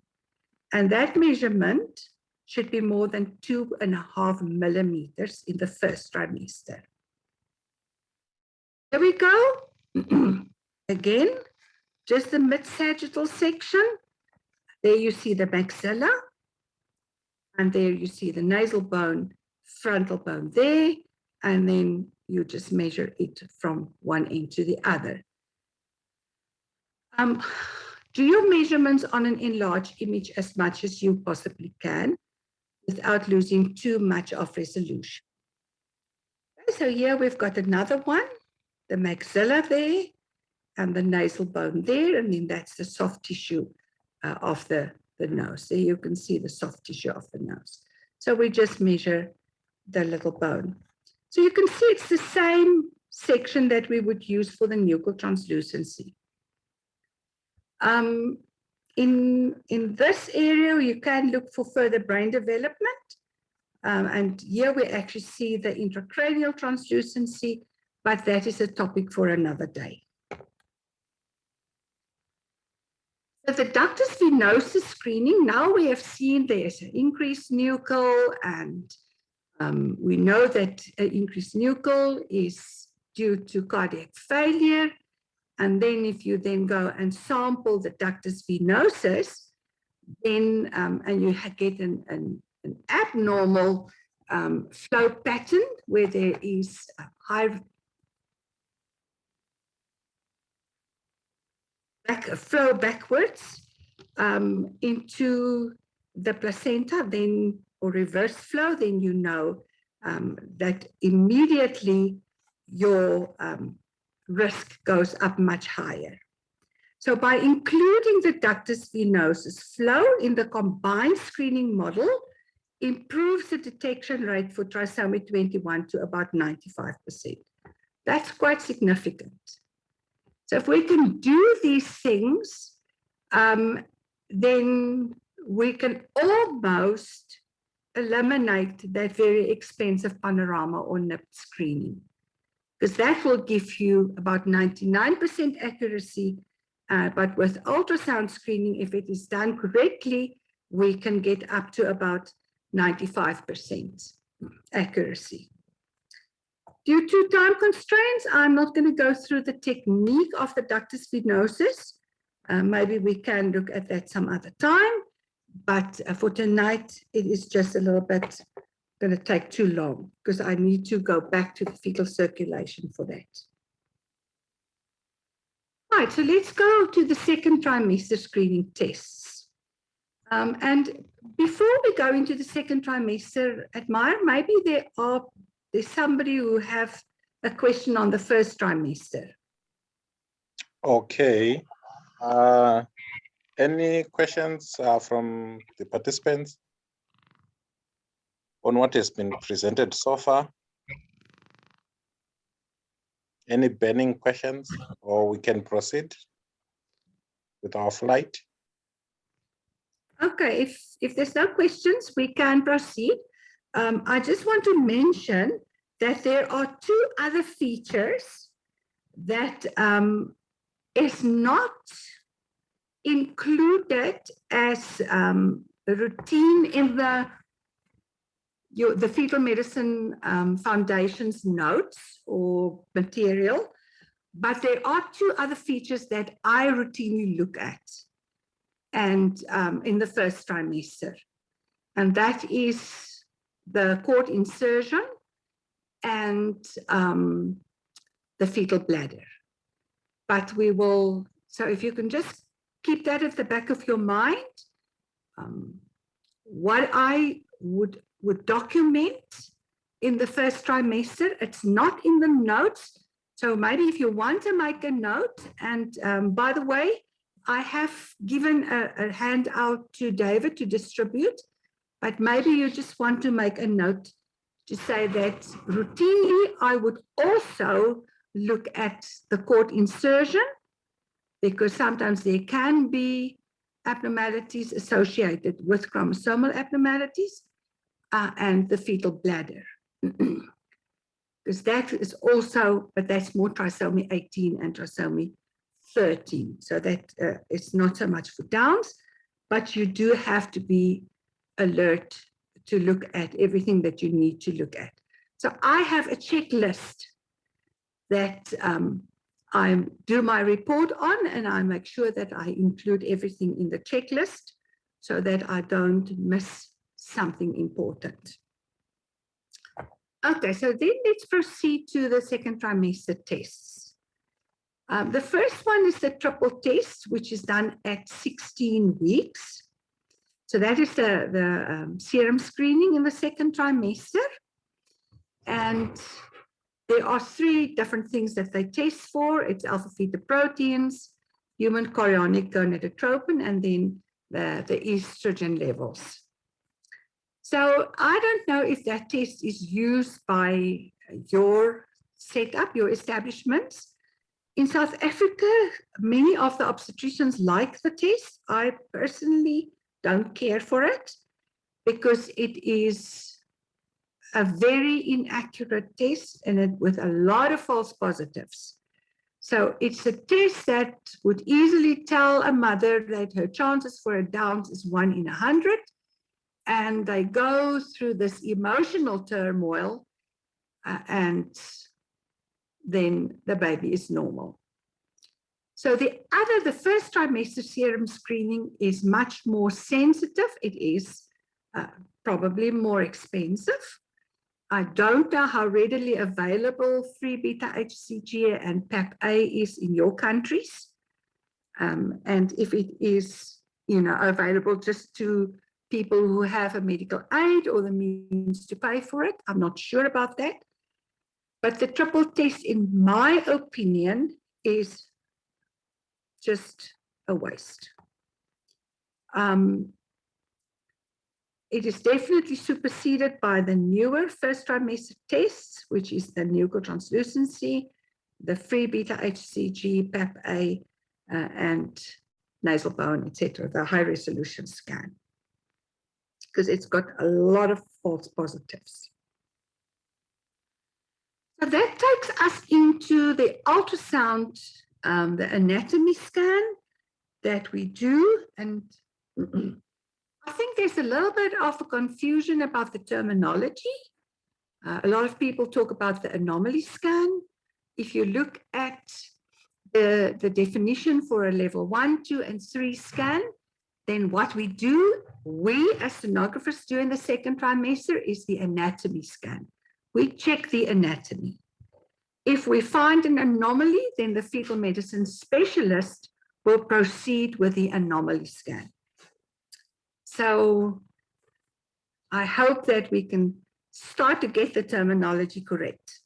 And that measurement should be more than 2.5 millimeters in the first trimester. There we go. Again, just the mid-sagittal section. There you see the maxilla. And there you see the nasal bone, frontal bone there. And then you just measure it from one end to the other. Do your measurements on an enlarged image as much as you possibly can without losing too much of resolution. Okay, so here we've got another one, the maxilla there, and the nasal bone there, and then that's the soft tissue of the nose. There you can see the soft tissue of the nose. So we just measure the little bone. So you can see it's the same section that we would use for the nuchal translucency. In this area, you can look for further brain development. And here we actually see the intracranial translucency, but that is a topic for another day. So the ductus venosus screening, now we have seen there's an increased nuchal, and we know that increased nuchal is due to cardiac failure. And then if you then go and sample the ductus venosus, then and you get an abnormal flow pattern where there is a high flow backwards into the placenta, then or reverse flow, then you know that immediately your risk goes up much higher. So by including the ductus venosus, flow in the combined screening model improves the detection rate for trisomy 21 to about 95%. That's quite significant. So if we can do these things, then we can almost eliminate that very expensive panorama or NIPT screening, because that will give you about 99% accuracy. But with ultrasound screening, if it is done correctly, we can get up to about 95% accuracy. Due to time constraints, I'm not going to go through the technique of the ductus venosus. Maybe we can look at that some other time, but for tonight, it is just a little bit going to take too long because I need to go back to the fetal circulation for that. Right, so let's go to the second trimester screening tests. And before we go into the second trimester, Admire, maybe there's somebody who have a question on the first trimester. Okay. Any questions from the participants on what has been presented so far? Any burning questions, or we can proceed with our flight? Okay, if there's no questions, we can proceed. I just want to mention that there are two other features that is not included as routine in the Fetal Medicine Foundation's notes or material, but there are two other features that I routinely look at and in the first trimester, and that is the cord insertion and the fetal bladder. But we will, so if you can just keep that at the back of your mind, what I would document in the first trimester, it's not in the notes. So maybe if you want to make a note, and by the way, I have given a handout to David to distribute, but maybe you just want to make a note to say that routinely I would also look at the cord insertion, because sometimes there can be abnormalities associated with chromosomal abnormalities, and the fetal bladder. Because that is also, but that's more trisomy 18 and trisomy 13. So that it's not so much for Downs, but you do have to be alert to look at everything that you need to look at. So I have a checklist that I do my report on, and I make sure that I include everything in the checklist so that I don't miss something important. Okay, so then let's proceed to the second trimester tests. The first one is the triple test, which is done at 16 weeks. So that is the serum screening in the second trimester. And there are three different things that they test for. It's alpha-fetoproteins, human chorionic gonadotropin, and then the estrogen levels. So I don't know if that test is used by your setup, your establishments. In South Africa, many of the obstetricians like the test. I personally don't care for it because it is a very inaccurate test and with a lot of false positives. So it's a test that would easily tell a mother that her chances for a Downs is 1 in 100. And they go through this emotional turmoil, and then the baby is normal. So the first trimester serum screening is much more sensitive. It is probably more expensive. I don't know how readily available free beta HCG and PAP-A is in your countries. And if it is, available just to people who have a medical aid or the means to pay for it, I'm not sure about that. But the triple test, in my opinion, is just a waste. It is definitely superseded by the newer first trimester tests, which is the nuchal translucency, the free beta HCG, PAP-A, and nasal bone, etc., the high resolution scan, because it's got a lot of false positives. So that takes us into the ultrasound, the anatomy scan that we do. And I think there's a little bit of a confusion about the terminology. A lot of people talk about the anomaly scan. If you look at the definition for a level 1, 2, and 3 scan, then what we as sonographers do in the second trimester is the anatomy scan. We check the anatomy. If we find an anomaly, then the fetal medicine specialist will proceed with the anomaly scan. So I hope that we can start to get the terminology correct.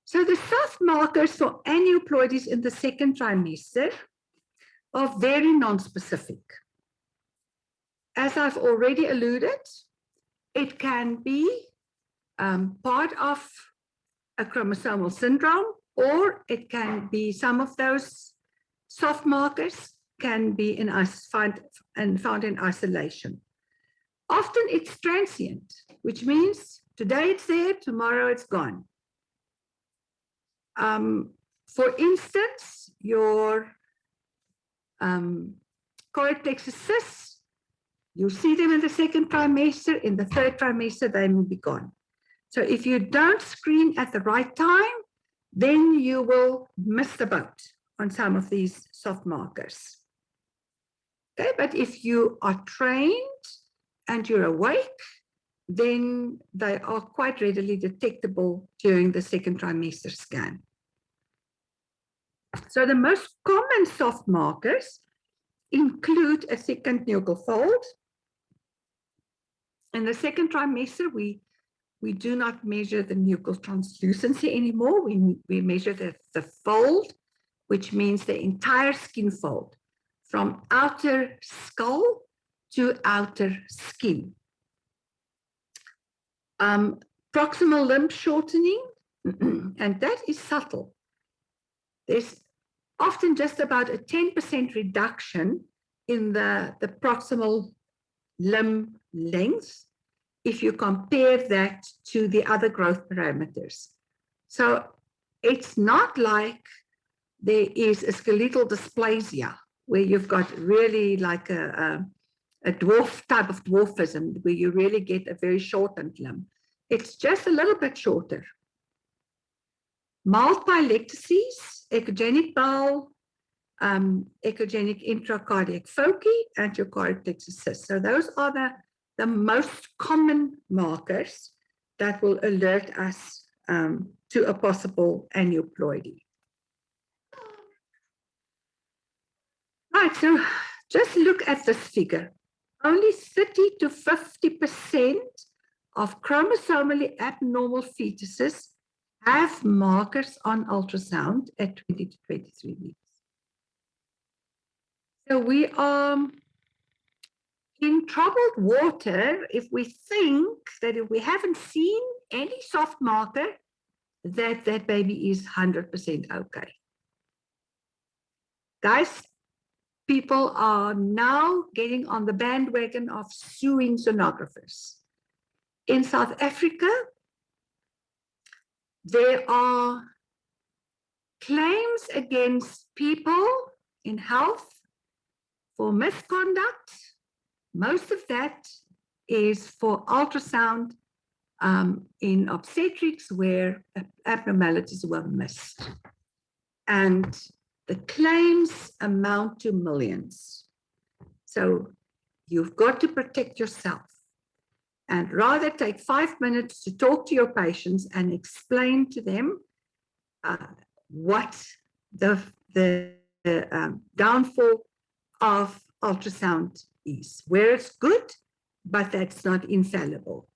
So the soft markers for aneuploidies in the second trimester are very non-specific. As I've already alluded, it can be part of a chromosomal syndrome, or it can be some of those soft markers can be found in isolation. Often it's transient, which means today it's there, tomorrow it's gone. For instance, your choroid plexus cysts, you see them in the second trimester, in the third trimester, they will be gone. So if you don't screen at the right time, then you will miss the boat on some of these soft markers. Okay, but if you are trained and you're awake, then they are quite readily detectable during the second trimester scan. So the most common soft markers include a thickened nuchal fold. In the second trimester, we do not measure the nuchal translucency anymore. We measure the fold, which means the entire skin fold, from outer skull to outer skin. Proximal limb shortening, and that is subtle. There's often just about a 10% reduction in the proximal limb length if you compare that to the other growth parameters. So it's not like there is a skeletal dysplasia where you've got really like a dwarf type of dwarfism where you really get a very shortened limb. It's just a little bit shorter. Mild pylectacies, echogenic bowel, echogenic intracardiac foci, and your choroid plexus cyst. So those are the most common markers that will alert us to a possible aneuploidy. Right, so just look at this figure. Only 30 to 50% of chromosomally abnormal fetuses have markers on ultrasound at 20 to 23 weeks. So we are in troubled water if we think that if we haven't seen any soft marker, that baby is 100% okay. Guys, people are now getting on the bandwagon of suing sonographers. In South Africa, there are claims against people in health for misconduct. Most of that is for ultrasound in obstetrics where abnormalities were missed. And the claims amount to millions. So you've got to protect yourself and rather take 5 minutes to talk to your patients and explain to them what the the downfall of ultrasound is, where it's good, but that's not infallible.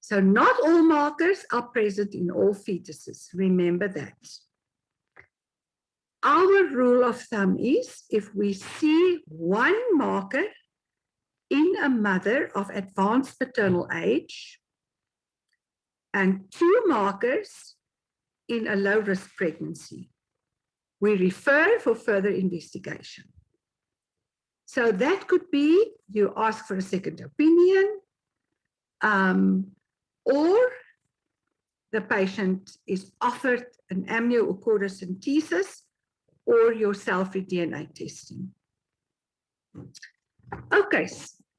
So not all markers are present in all fetuses. Remember that. Our rule of thumb is if we see one marker in a mother of advanced maternal age and 2 markers in a low-risk pregnancy, we refer for further investigation. So that could be you ask for a second opinion, or the patient is offered an amnio or chorecentesis, or your cell-free DNA testing. Okay,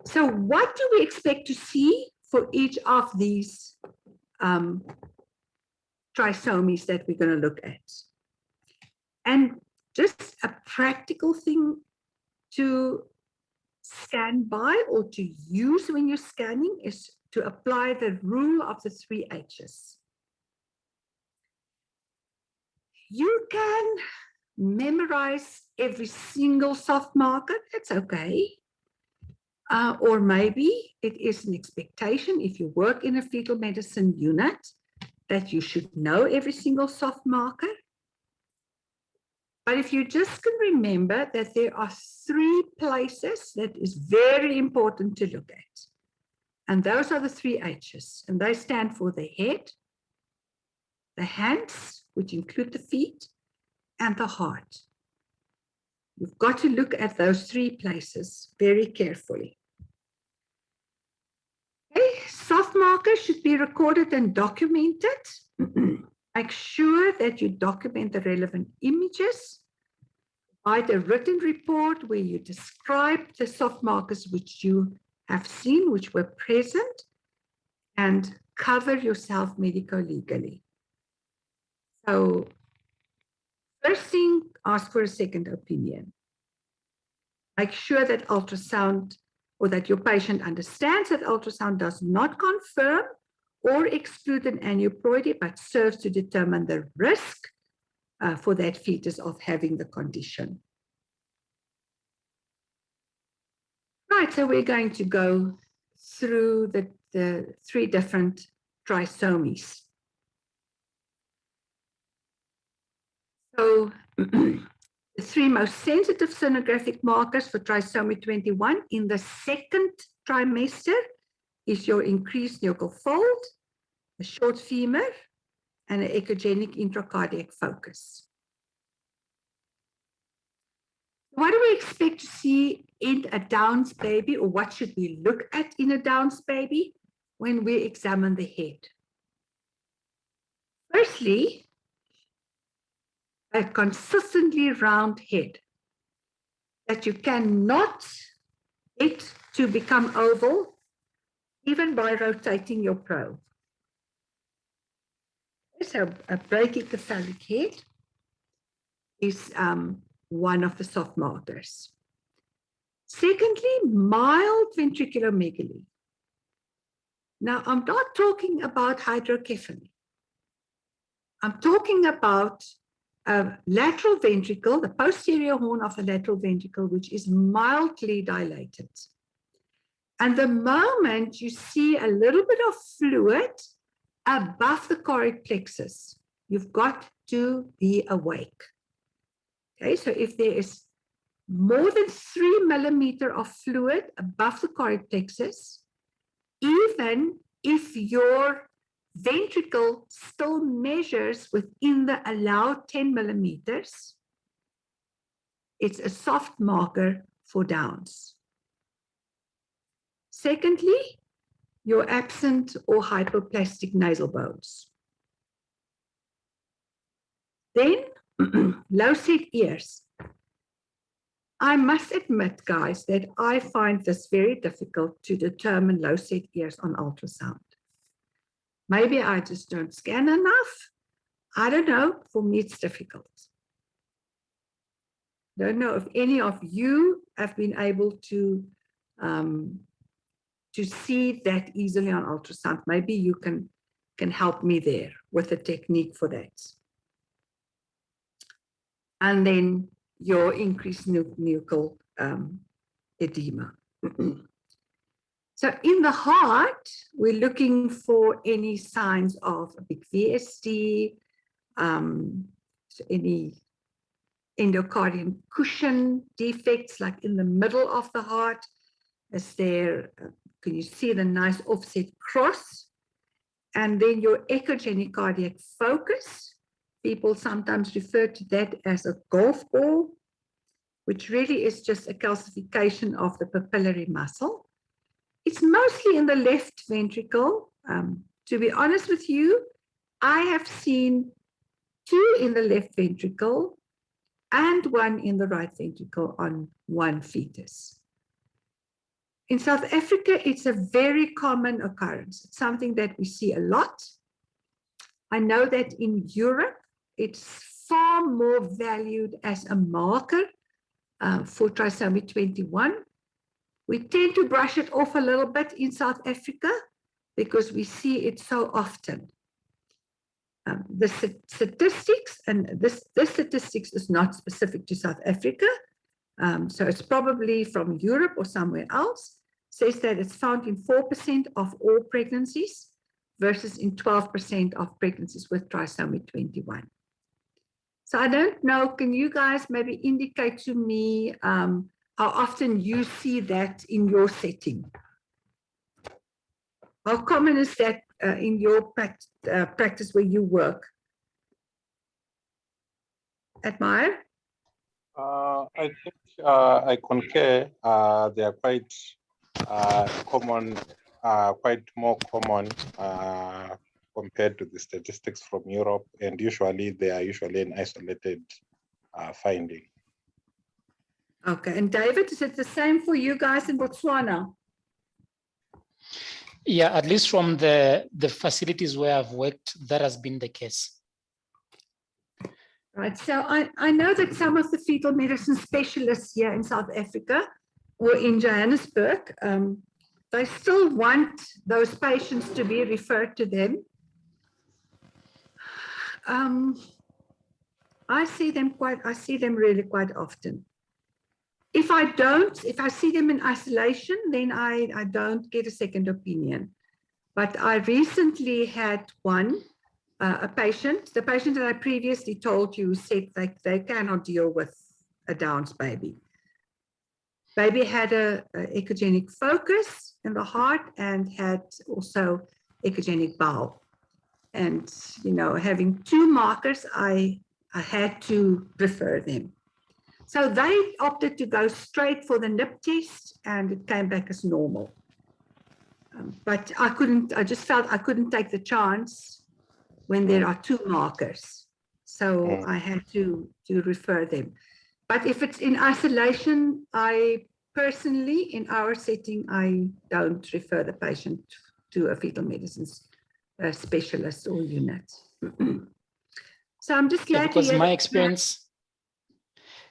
so what do we expect to see for each of these trisomies that we're going to look at? And just a practical thing to stand by or to use when you're scanning is to apply the rule of the 3 H's. You can memorize every single soft marker, that's okay. Or maybe it is an expectation if you work in a fetal medicine unit that you should know every single soft marker. But if you just can remember that there are 3 places that is very important to look at. And those are the 3 H's, and they stand for the head, the hands, which include the feet, and the heart. You've got to look at those 3 places very carefully. Okay, soft markers should be recorded and documented. Make sure that you document the relevant images. Write a written report where you describe the soft markers which you have seen, which were present, and cover yourself medico-legally. So first thing, ask for a second opinion. Make sure that ultrasound, or that your patient understands that ultrasound does not confirm or exclude an aneuploidy, but serves to determine the risk for that fetus of having the condition. Right, so we're going to go through the 3 different trisomies. So the 3 most sensitive sonographic markers for trisomy 21 in the 2nd trimester is your increased nuchal fold, a short femur, and an echogenic intracardiac focus. What do we expect to see in a Downs baby, or what should we look at in a Downs baby when we examine the head? Firstly, a consistently round head that you cannot get to become oval even by rotating your probe. So a brachycephalic head is one of the soft markers. Secondly, mild ventriculomegaly. Now, I'm not talking about hydrocephaly. I'm talking about a lateral ventricle, the posterior horn of the lateral ventricle, which is mildly dilated. And the moment you see a little bit of fluid above the choroid plexus, you've got to be awake. Okay, so if there is more than 3 millimeters of fluid above the choroid plexus, even if your ventricle still measures within the allowed 10 millimeters, it's a soft marker for Downs. Secondly, your absent or hypoplastic nasal bones. Then, low-set ears. I must admit, guys, that I find this very difficult to determine low-set ears on ultrasound. Maybe I just don't scan enough. I don't know. For me, it's difficult. Don't know if any of you have been able to see that easily on ultrasound. Maybe you can help me there with a technique for that. and then your increased nuchal edema. So in the heart, we're looking for any signs of a big VSD, so any endocardial cushion defects, like in the middle of the heart. Is there, can you see the nice offset cross? And then your echogenic cardiac focus. People sometimes refer to that as a golf ball, which really is just a calcification of the papillary muscle. It's mostly in the left ventricle. To be honest with you, I have seen 2 in the left ventricle and 1 in the right ventricle on 1 fetus. In South Africa, it's a very common occurrence. It's something that we see a lot. I know that in Europe, it's far more valued as a marker for trisomy 21. We tend to brush it off a little bit in South Africa because we see it so often. The statistics, and this statistics is not specific to South Africa, so it's probably from Europe or somewhere else, says that it's found in 4% of all pregnancies versus in 12% of pregnancies with trisomy 21. So I don't know, can you guys maybe indicate to me how often you see that in your setting? How common is that in your practice where you work? Admire? I think I concur. They are quite common, quite more common compared to the statistics from Europe, and usually they are usually an isolated finding. Okay, and David, is it the same for you guys in Botswana? Yeah, at least from the facilities where I've worked, that has been the case. Right, so I know that some of the fetal medicine specialists here in South Africa or in Johannesburg, they still want those patients to be referred to them. I see them really quite often. If I see them in isolation, then I don't get a second opinion. But I recently had a patient, the patient that I previously told you said they cannot deal with a Down's baby. Baby had a echogenic focus in the heart and had also echogenic bowel. And, you know, having 2 markers, I had to refer them. So they opted to go straight for the NIP test and it came back as normal. But I just felt I couldn't take the chance when there are 2 markers. So I had to refer them. But if it's in isolation, I personally, in our setting, I don't refer the patient to a fetal medicine specialist or unit. So I'm just glad because to hear my experience,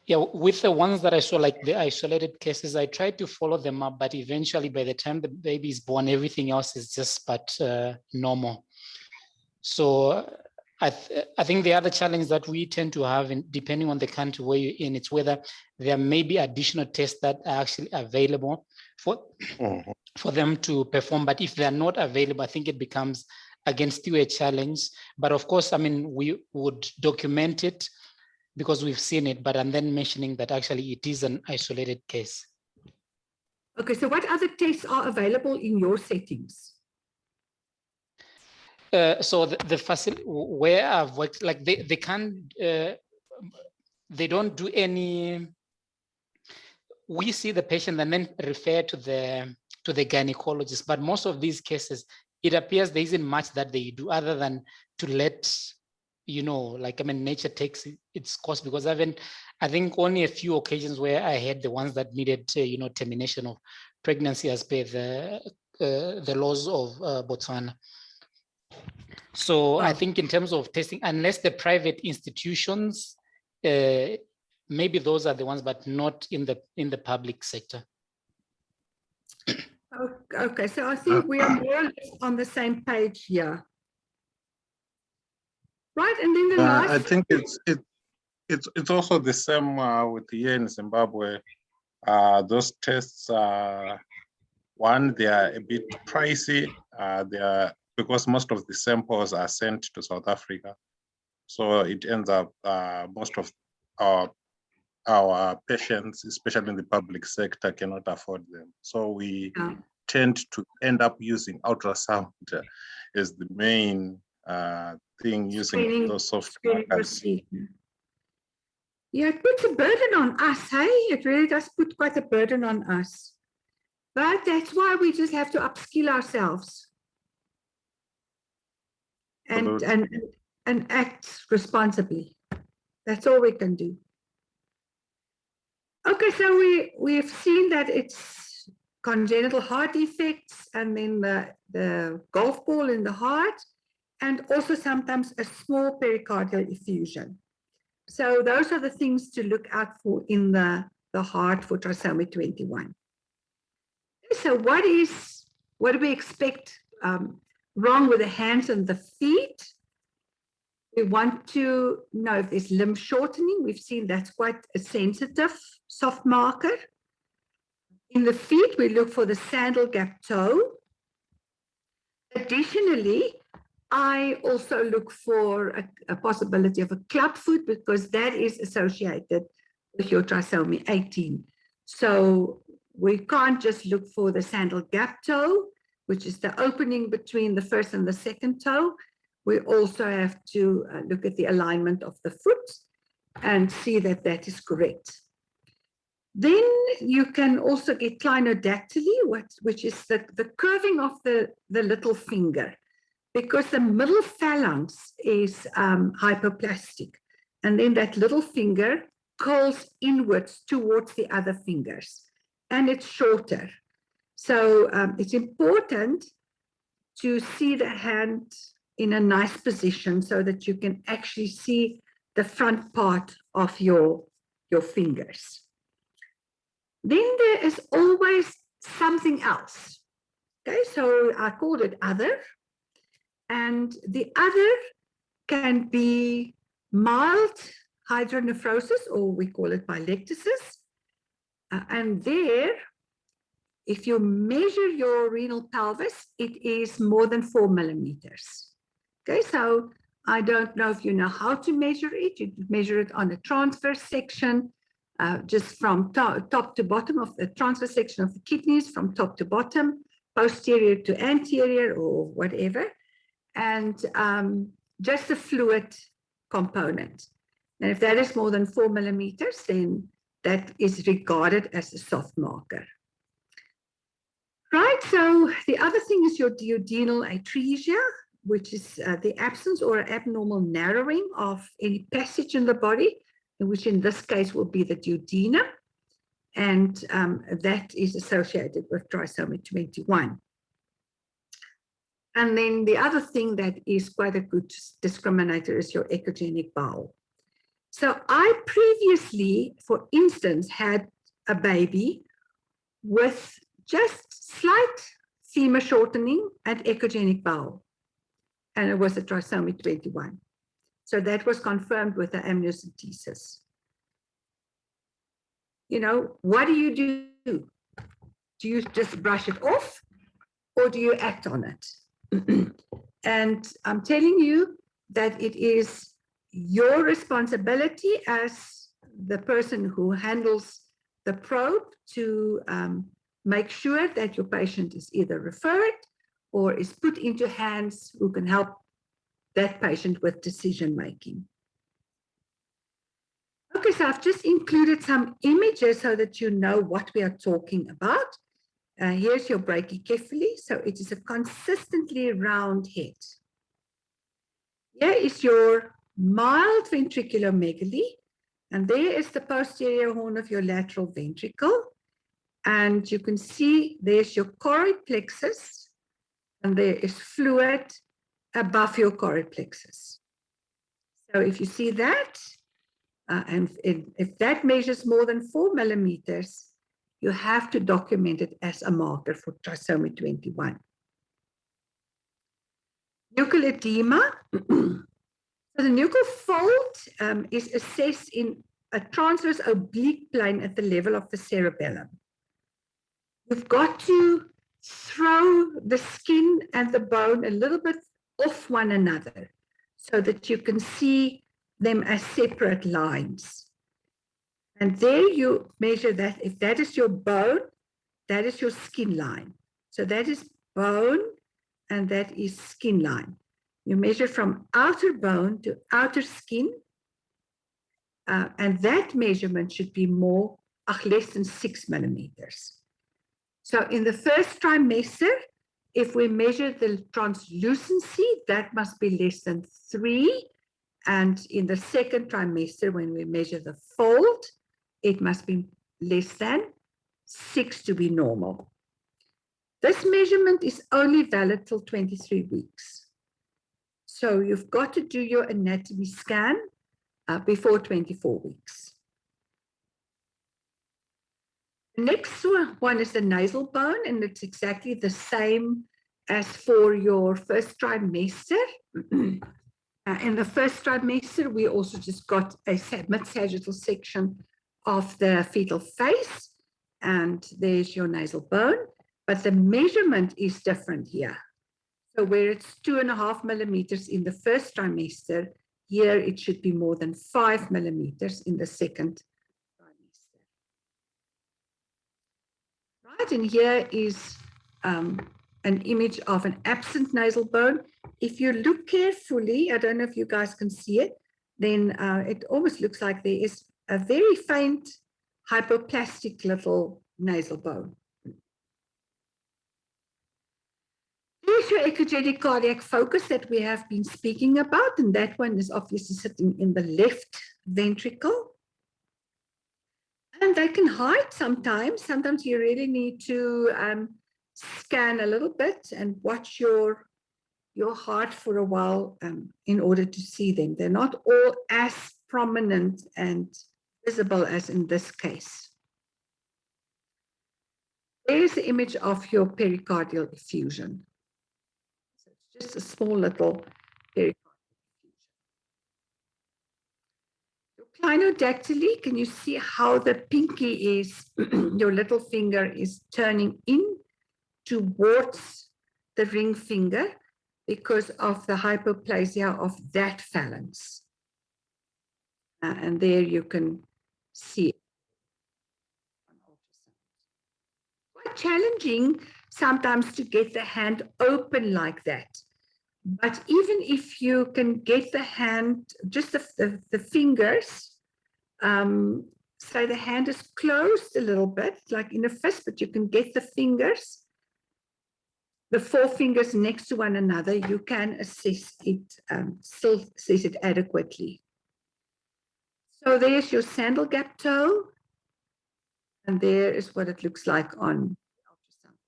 with the ones that I saw, like the isolated cases, I tried to follow them up, but eventually by the time the baby is born, everything else is just but normal. So I think the other challenge that we tend to have, depending on the country where you're in, it's whether there may be additional tests that are actually available for them to perform. But if they're not available, I think it becomes, again, still a challenge. But of course, I mean, we would document it because we've seen it, but I'm then mentioning that actually it is an isolated case. Okay, so what other tests are available in your settings? So the facility where I've worked, like they can't, they don't do any. We see the patient and then refer to the gynecologist. But most of these cases, it appears there isn't much that they do other than to let, you know, like, I mean, nature takes its course, because I think only a few occasions where I had the ones that needed, you know, termination of pregnancy as per the laws of Botswana. So I think in terms of testing, unless the private institutions, maybe those are the ones, but not in the public sector. Okay, so I think we are more or less on the same page here. Right, and then the last... I think it's It's also the same with here in Zimbabwe. Those tests, one, they are a bit pricey. They are because most of the samples are sent to South Africa, so it ends up most of our patients, especially in the public sector, cannot afford them. So we tend to end up using ultrasound as the main thing using those soft markers. Yeah, it puts a burden on us, hey? It really does put quite a burden on us. But that's why we just have to upskill ourselves and act responsibly. That's all we can do. Okay, so we've seen that it's congenital heart defects and then the golf ball in the heart and also sometimes a small pericardial effusion. So those are the things to look out for in the heart for trisomy 21. So what do we expect wrong with the hands and the feet? We want to know if there's limb shortening. We've seen that's quite a sensitive soft marker. In the feet, we look for the sandal gap toe. Additionally, I also look for a possibility of a club foot because that is associated with your trisomy 18. So we can't just look for the sandal gap toe, which is the opening between the first and the second toe. We also have to look at the alignment of the foot and see that that is correct. Then you can also get clinodactyly, which is the curving of the little finger, because the middle phalanx is hypoplastic. And then that little finger curls inwards towards the other fingers, and it's shorter. So it's important to see the hand in a nice position so that you can actually see the front part of your fingers. Then there is always something else. Okay, so I called it other. And the other can be mild hydronephrosis, or we call it pilectasis. And there, if you measure your renal pelvis, it is more than 4 millimeters. Okay, so I don't know if you know how to measure it. You measure it on a transverse section, just from top to bottom of the transverse section of the kidneys, from top to bottom, posterior to anterior, or whatever. And just the fluid component. And if that is more than 4 millimeters, then that is regarded as a soft marker. Right, so the other thing is your duodenal atresia, which is the absence or abnormal narrowing of any passage in the body, which in this case will be the duodenum. And that is associated with trisomy 21. And then the other thing that is quite a good discriminator is your echogenic bowel. So I previously, for instance, had a baby with just slight femur shortening and echogenic bowel. And it was a trisomy 21. So that was confirmed with the amniocentesis. You know, what do you do? Do you just brush it off or do you act on it? And I'm telling you that it is your responsibility as the person who handles the probe to make sure that your patient is either referred or is put into hands who can help that patient with decision making. Okay, so I've just included some images so that you know what we are talking about. Here's your brachycephaly. So it is a consistently round head. Here is your mild ventriculomegaly. And there is the posterior horn of your lateral ventricle. And you can see there's your choroid plexus. And there is fluid above your choroid plexus. So if you see that, and if that measures more than 4 millimeters, you have to document it as a marker for trisomy 21. Nuchal edema. So So the nuchal fold is assessed in a transverse oblique plane at the level of the cerebellum. You've got to throw the skin and the bone a little bit off one another so that you can see them as separate lines. And there you measure that. If that is your bone, that is your skin line. So that is bone and that is skin line. You measure from outer bone to outer skin. And that measurement should be less than 6 millimeters. So in the first trimester, if we measure the translucency, that must be less than 3. And in the second trimester, when we measure the fold, it must be less than 6 to be normal. This measurement is only valid till 23 weeks. So you've got to do your anatomy scan before 24 weeks. The next one is the nasal bone, and it's exactly the same as for your first trimester. In the first trimester, we also just got a mid-sagittal section of the fetal face, and there's your nasal bone, but the measurement is different here. So where it's 2.5 millimeters in the first trimester, here it should be more than 5 millimeters in the second trimester. Right, and here is an image of an absent nasal bone. If you look carefully, I don't know if you guys can see it, then it almost looks like there is a very faint hypoplastic little nasal bone. There's your echogenic cardiac focus that we have been speaking about, and that one is obviously sitting in the left ventricle. And they can hide sometimes. Sometimes you really need to scan a little bit and watch your heart for a while in order to see them. They're not all as prominent and visible as in this case. There's the image of your pericardial effusion. So it's just a small little pericardial effusion. Clinodactyly, can you see how the pinky is, your little finger is turning in towards the ring finger because of the hypoplasia of that phalanx. And there you can see it. Quite challenging sometimes to get the hand open like that. But even if you can get the hand, just the fingers, so the hand is closed a little bit, like in a fist, but you can get the fingers, the 4 fingers next to one another, you can assess it, still assess it adequately. So there's your sandal gap toe, and there is what it looks like on ultrasound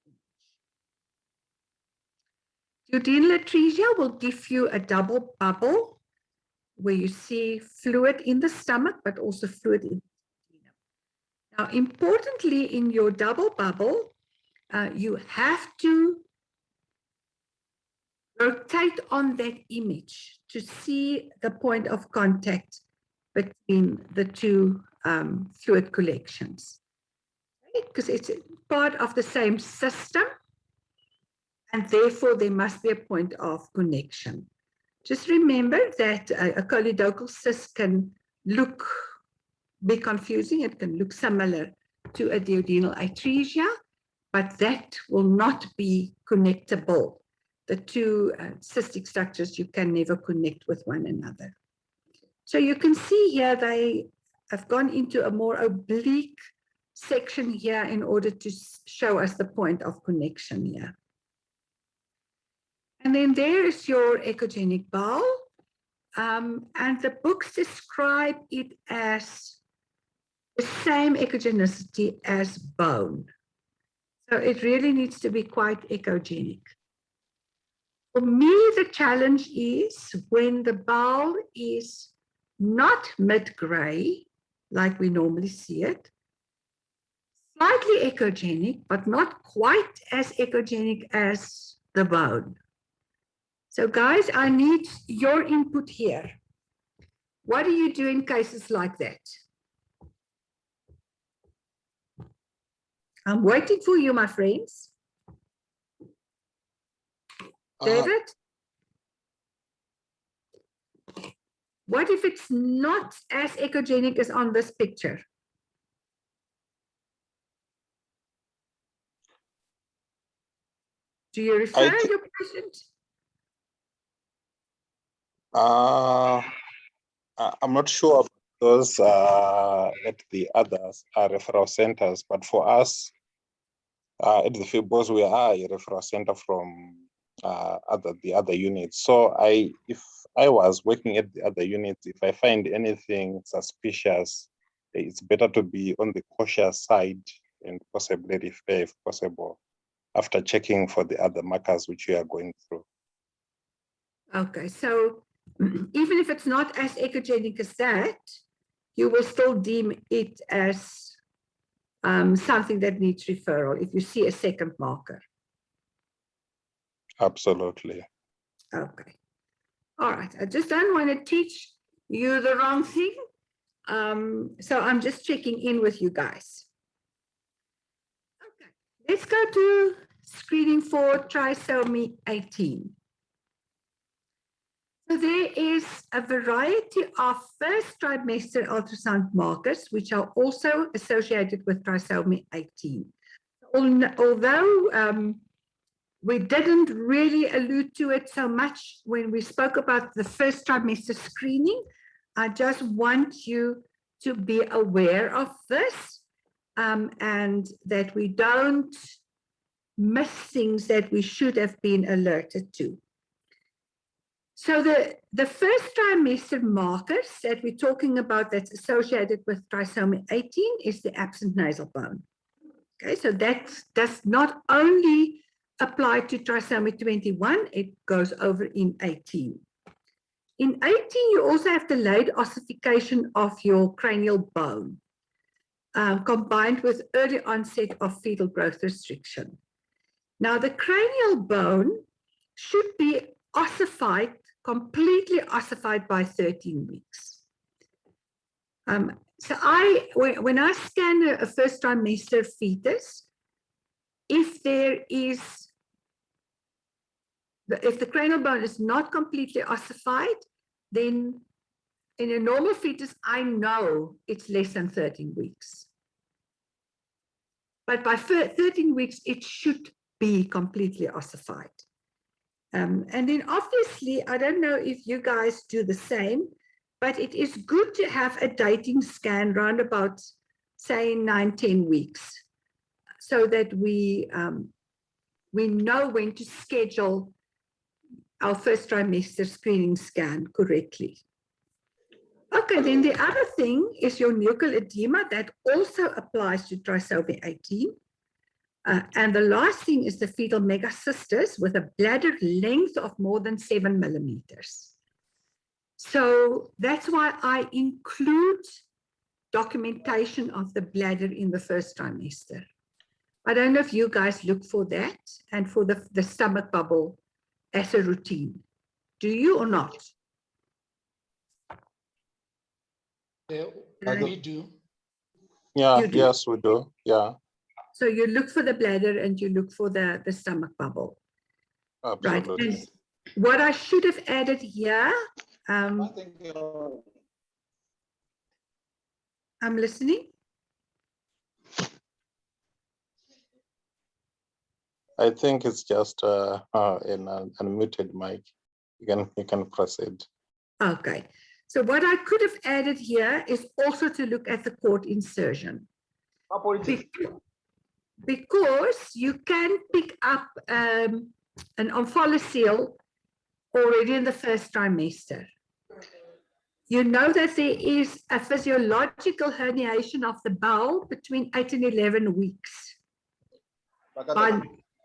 image. Duodenal atresia will give you a double bubble where you see fluid in the stomach, but also fluid in the duodenum. Now, importantly, in your double bubble, you have to rotate on that image to see the point of contact between the two fluid collections, because it's part of the same system, and therefore there must be a point of connection. Just remember that a choledochal cyst can be confusing. It can look similar to a duodenal atresia, but that will not be connectable. The two cystic structures, you can never connect with one another. So you can see here they have gone into a more oblique section here in order to show us the point of connection here. And then there is your echogenic bowel. And the books describe it as the same echogenicity as bone. So it really needs to be quite echogenic. For me, the challenge is when the bowel is not mid-gray, like we normally see it, slightly echogenic, but not quite as echogenic as the bone. So guys, I need your input here. What do you do in cases like that? I'm waiting for you, my friends. David? What if it's not as echogenic as on this picture? Do you refer your patient? I'm not sure of those at the other referral centers, but for us at the FIBOS, we are a referral center from the other units. So if I was working at the other units, if I find anything suspicious, it's better to be on the cautious side and possibly refer if possible after checking for the other markers which we are going through. Okay, so even if it's not as echogenic as that, you will still deem it as something that needs referral if you see a second marker. Absolutely. Okay. All right. I just don't want to teach you the wrong thing. So I'm just checking in with you guys. Okay. Let's go to screening for trisomy 18. So there is a variety of first trimester ultrasound markers, which are also associated with trisomy 18. Although we didn't really allude to it so much when we spoke about the first trimester screening, I just want you to be aware of this and that we don't miss things that we should have been alerted to. So the first trimester markers that we're talking about that's associated with trisomy 18 is the absent nasal bone. Okay, so that does not only apply to trisomy 21, it goes over in 18. In 18, you also have delayed ossification of your cranial bone, combined with early onset of fetal growth restriction. Now, the cranial bone should be ossified, completely ossified by 13 weeks. So when I scan a first trimester fetus, if the cranial bone is not completely ossified, then in a normal fetus, I know it's less than 13 weeks. But by 13 weeks, it should be completely ossified. And then obviously, I don't know if you guys do the same, but it is good to have a dating scan round about, say, 9-10 weeks, so that we know when to schedule our first trimester screening scan correctly. Okay, then the other thing is your nuchal edema that also applies to trisomy 18. And the last thing is the fetal megacystis with a bladder length of more than 7 millimeters. So that's why I include documentation of the bladder in the first trimester. I don't know if you guys look for that and for the stomach bubble as a routine. Do you or not? We do. Yeah, do. yes, we do. Yeah. So you look for the bladder and you look for the stomach bubble. Absolutely. Right. And what I should have added here, I'm listening. I think it's just an unmuted mic. You can proceed. Okay. So what I could have added here is also to look at the cord insertion. Because you can pick up an omphalocele already in the first trimester. You know that there is a physiological herniation of the bowel between 8 and 11 weeks.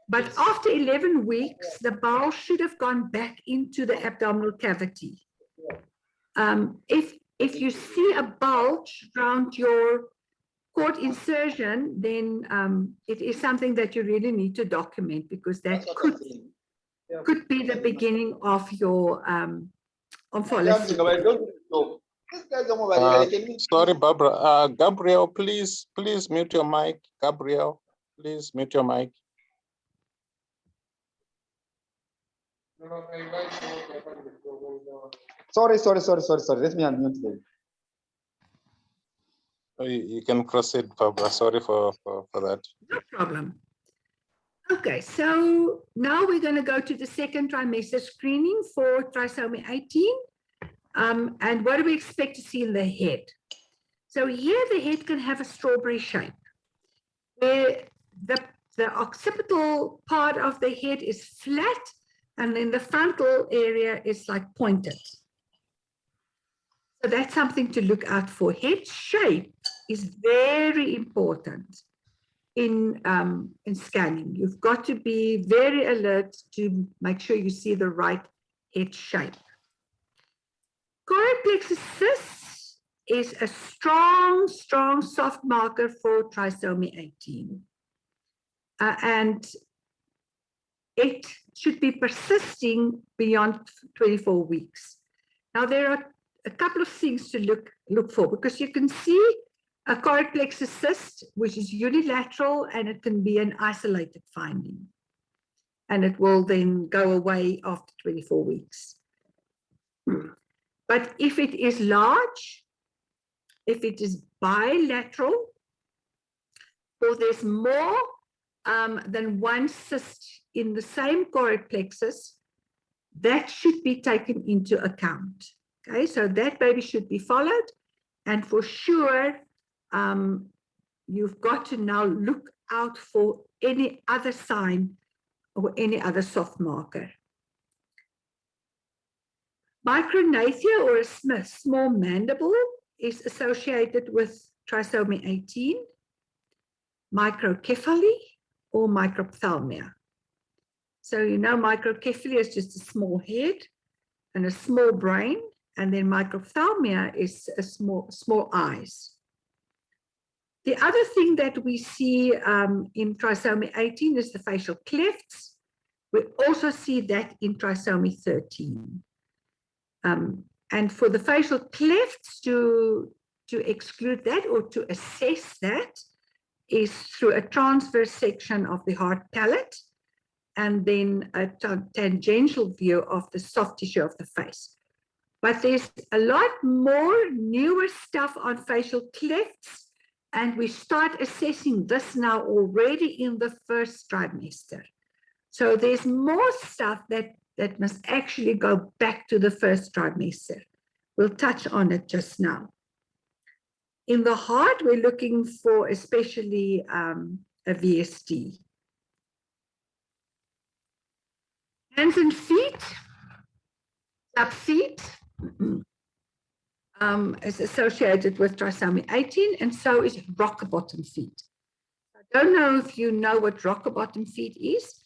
But after 11 weeks, the bowel should have gone back into the abdominal cavity. If you see a bulge around your cord insertion, then it is something that you really need to document, because that could be the beginning of your omphalocele. Sorry, Barbara. Gabriel, please mute your mic. Gabriel, please mute your mic. Sorry. Let me unmute them. You can proceed, Barbara. Sorry for that. No problem. Okay, so now we're going to go to the second trimester screening for trisomy 18. And what do we expect to see in the head? So here the head can have a strawberry shape, where the occipital part of the head is flat, and then the frontal area is like pointed. So that's something to look out for. Head shape is very important in scanning. You've got to be very alert to make sure you see the right head shape. Choroid plexus cyst is a strong soft marker for trisomy 18. And it should be persisting beyond 24 weeks. Now, there are a couple of things to look for, because you can see a choroid plexus cyst, which is unilateral, and it can be an isolated finding. And it will then go away after 24 weeks. But if it is large, if it is bilateral, or there's more than one cyst in the same choroid plexus, that should be taken into account. Okay, so that baby should be followed. And for sure, you've got to now look out for any other sign or any other soft marker. Micrognathia, or a small mandible, is associated with trisomy 18, microcephaly, or microphthalmia. So you know microcephaly is just a small head and a small brain, and then microphthalmia is a small eyes. The other thing that we see in trisomy 18 is the facial clefts. We also see that in trisomy 13. And for the facial clefts, to exclude that or to assess that is through a transverse section of the hard palate, and then a tangential view of the soft tissue of the face. But there's a lot more newer stuff on facial clefts, and we start assessing this now already in the first trimester. So there's more stuff that must actually go back to the first trimester. We'll touch on it just now. In the heart, we're looking for especially a VSD. Hands and feet, sub feet, is associated with trisomy 18, and so is rocker bottom feet. I don't know if you know what rocker bottom feet is.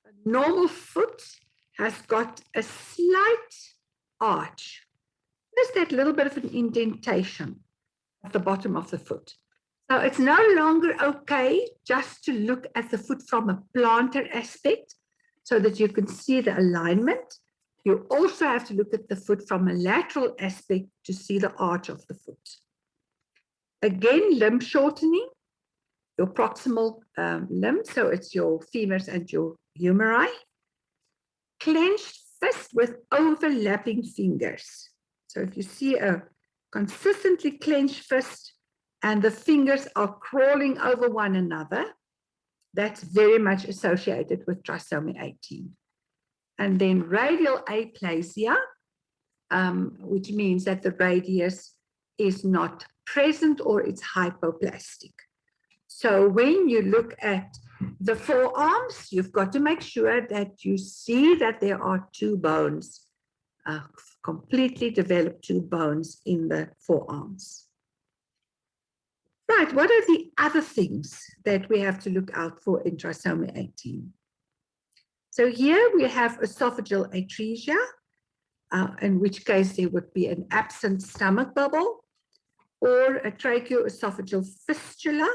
A normal foot has got a slight arch. There's that little bit of an indentation at the bottom of the foot. So it's no longer okay just to look at the foot from a plantar aspect so that you can see the alignment. You also have to look at the foot from a lateral aspect to see the arch of the foot. Again, limb shortening, your proximal limb, so it's your femurs and your humeri. Clenched fist with overlapping fingers. So if you see a consistently clenched fist and the fingers are crawling over one another, that's very much associated with trisomy 18. And then radial aplasia, which means that the radius is not present or it's hypoplastic. So when you look at the forearms, you've got to make sure that you see that there are two bones, completely developed two bones in the forearms. Right, what are the other things that we have to look out for in trisomy 18? So here we have esophageal atresia, in which case there would be an absent stomach bubble, or a tracheoesophageal fistula,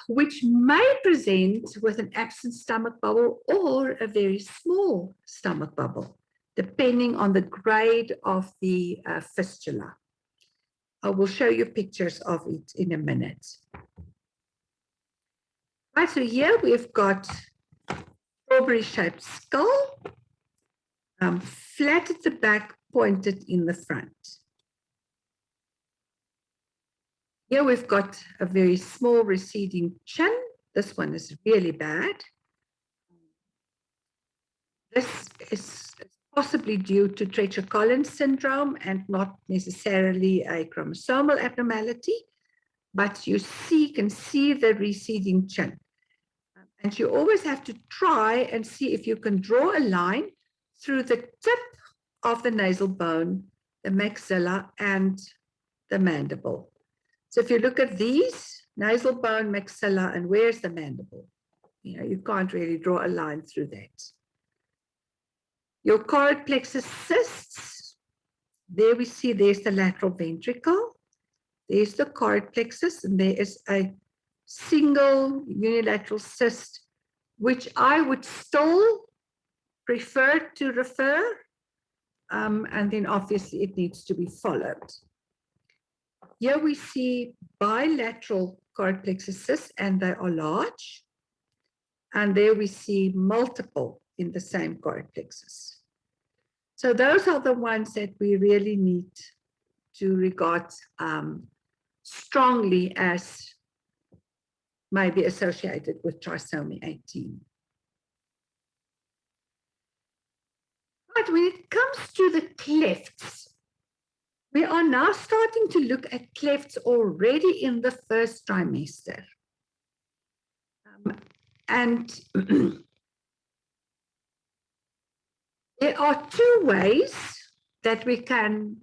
which may present with an absent stomach bubble or a very small stomach bubble. depending on the grade of the fistula. I will show you pictures of it in a minute. Right, so here we've got strawberry-shaped skull, flat at the back, pointed in the front. Here we've got a very small receding chin. This one is really bad. This is possibly due to Treacher Collins syndrome and not necessarily a chromosomal abnormality, but you can see the receding chin. And you always have to try and see if you can draw a line through the tip of the nasal bone, the maxilla, and the mandible. So if you look at these, nasal bone, maxilla, and where's the mandible? You know, you can't really draw a line through that. Your choroid plexus cysts, there we see there's the lateral ventricle, there's the choroid plexus, and there is a single unilateral cyst, which I would still prefer to refer, and then obviously it needs to be followed. Here we see bilateral choroid plexus cysts, and they are large, and there we see multiple in the same choroid plexus. So those are the ones that we really need to regard strongly as may be associated with trisomy 18. But when it comes to the clefts, we are now starting to look at clefts already in the first trimester. And there are two ways that we can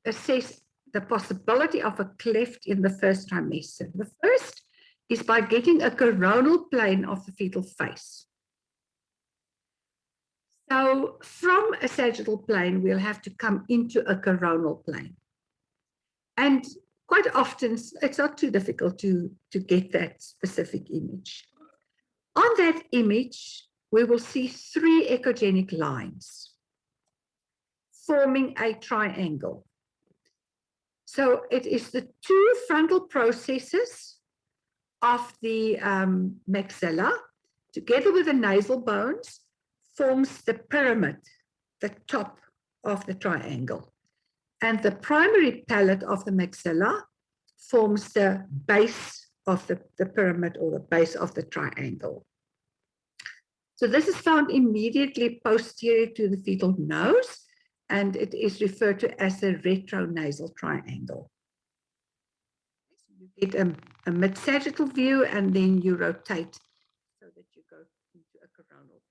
assess the possibility of a cleft in the first trimester. The first is by getting a coronal plane of the fetal face. So from a sagittal plane, we'll have to come into a coronal plane. And quite often, it's not too difficult to get that specific image. On that image, we will see 3 echogenic lines forming a triangle. So it is the 2 frontal processes of the maxilla, together with the nasal bones, forms the pyramid, the top of the triangle. And the primary palate of the maxilla forms the base of the pyramid, or the base of the triangle. So this is found immediately posterior to the fetal nose, and it is referred to as the retronasal triangle. You get a mid-sagittal view, and then you rotate so that you go into a coronal.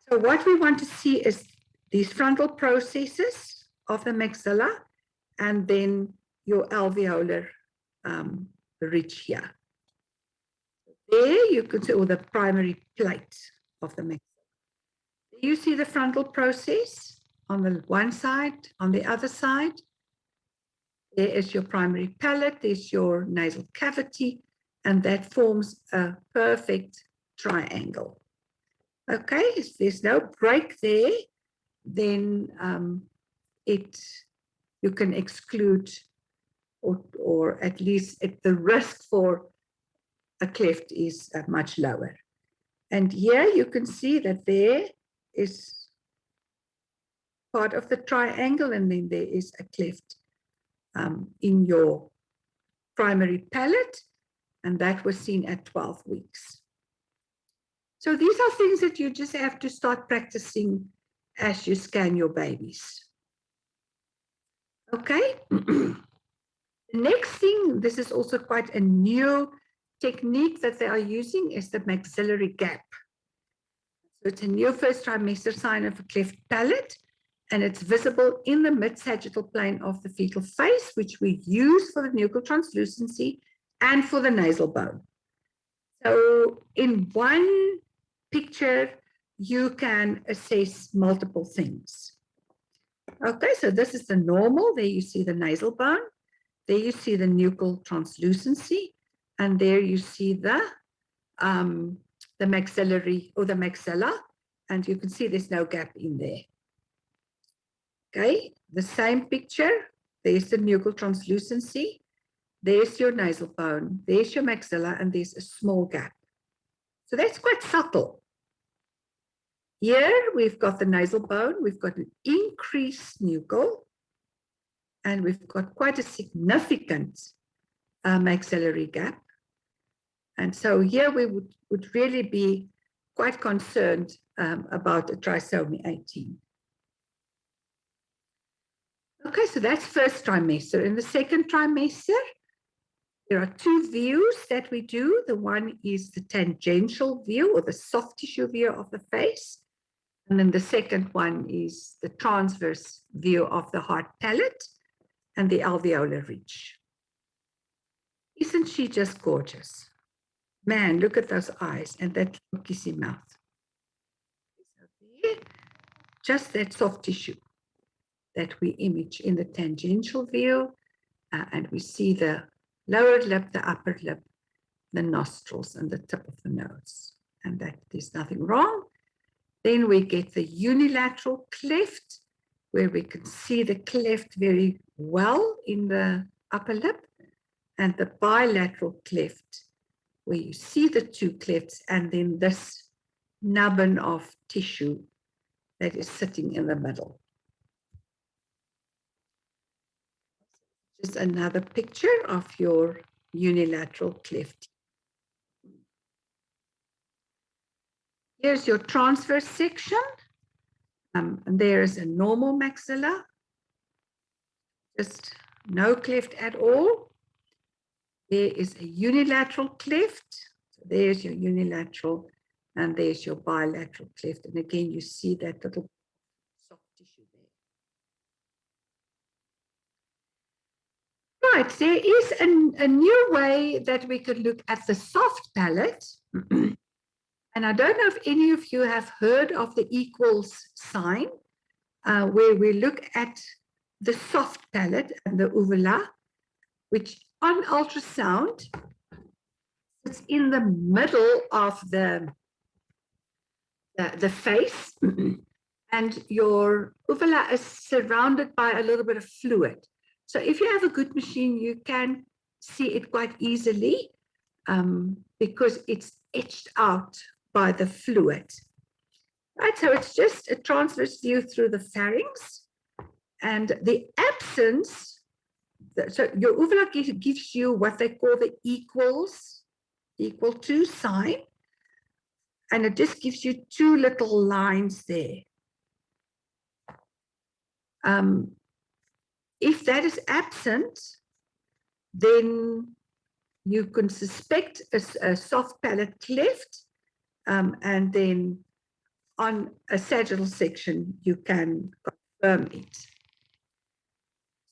So what we want to see is these frontal processes of the maxilla, and then your alveolar ridge here. There you could see, or the primary plate of the maxilla. You see the frontal process on the one side, on the other side. There is your primary palate, there's your nasal cavity, and that forms a perfect triangle. Okay, if there's no break there, then you can exclude, or at least the risk for a cleft is much lower. And here you can see that there is part of the triangle, and then there is a cleft in your primary palate, and that was seen at 12 weeks. So these are things that you just have to start practicing as you scan your babies. Okay. The next thing, this is also quite a new technique that they are using, is the maxillary gap. So it's a new first trimester sign of a cleft palate, and it's visible in the mid-sagittal plane of the fetal face, which we use for the nuchal translucency and for the nasal bone. So in one picture, you can assess multiple things. Okay, so this is the normal. There you see the nasal bone. There you see the nuchal translucency. And there you see the maxillary, or the maxilla. And you can see there's no gap in there. Okay, the same picture. There's the nuchal translucency. There's your nasal bone. There's your maxilla, and there's a small gap. So that's quite subtle. Here we've got the nasal bone. We've got an increased nuchal, and we've got quite a significant maxillary gap. And so here we would really be quite concerned about a trisomy 18. Okay, so that's first trimester. In the second trimester, there are two views that we do. The one is the tangential view or the soft tissue view of the face. And then the second one is the transverse view of the hard palate and the alveolar ridge. Isn't she just gorgeous? Man, look at those eyes and that kissy mouth. Just that soft tissue that we image in the tangential view, and we see the lower lip, the upper lip, the nostrils, and the tip of the nose, and that there's nothing wrong. Then we get the unilateral cleft, where we can see the cleft very well in the upper lip, and the bilateral cleft, where you see the two clefts, and then this nubbin of tissue that is sitting in the middle. Just another picture of your unilateral cleft. Here's your transverse section. And there's a normal maxilla, just no cleft at all. There is a unilateral cleft. So there's your unilateral, and there's your bilateral cleft. And again, you see that little soft tissue there. Right, there is a new way that we could look at the soft palate. And I don't know if any of you have heard of the equals sign, where we look at the soft palate and the uvula, which on ultrasound sits in the middle of the face, and your uvula is surrounded by a little bit of fluid. So if you have a good machine, you can see it quite easily because it's etched out by the fluid. Right, so it's just a transverse view through the pharynx, and the absence, so your uvula gives you what they call the equal to sign, and it just gives you two little lines there. If that is absent, then you can suspect a soft palate cleft, and then on a sagittal section, you can confirm it.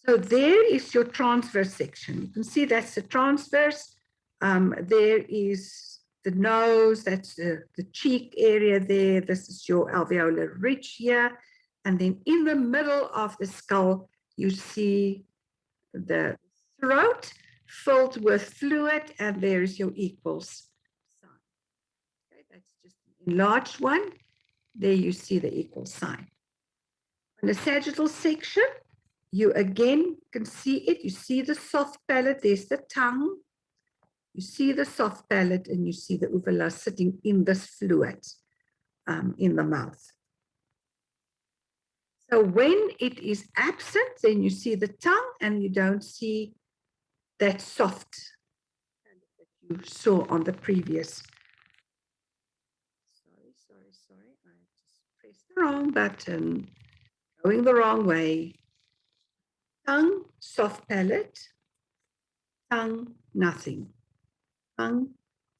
So there is your transverse section. You can see that's the transverse. There is the nose, that's the cheek area there. This is your alveolar ridge here. And then in the middle of the skull, you see the throat filled with fluid, and there is your equals sign. Okay, that's just an enlarged one. There you see the equal sign. On the sagittal section, you again can see it. You see the soft palate, there's the tongue. You see the soft palate, and you see the uvula sitting in this fluid in the mouth. So when it is absent, then you see the tongue, and you don't see that soft that you saw on the previous. Sorry. I just pressed the wrong button, going the wrong way. Tongue, soft palate. Tongue, nothing. Tongue,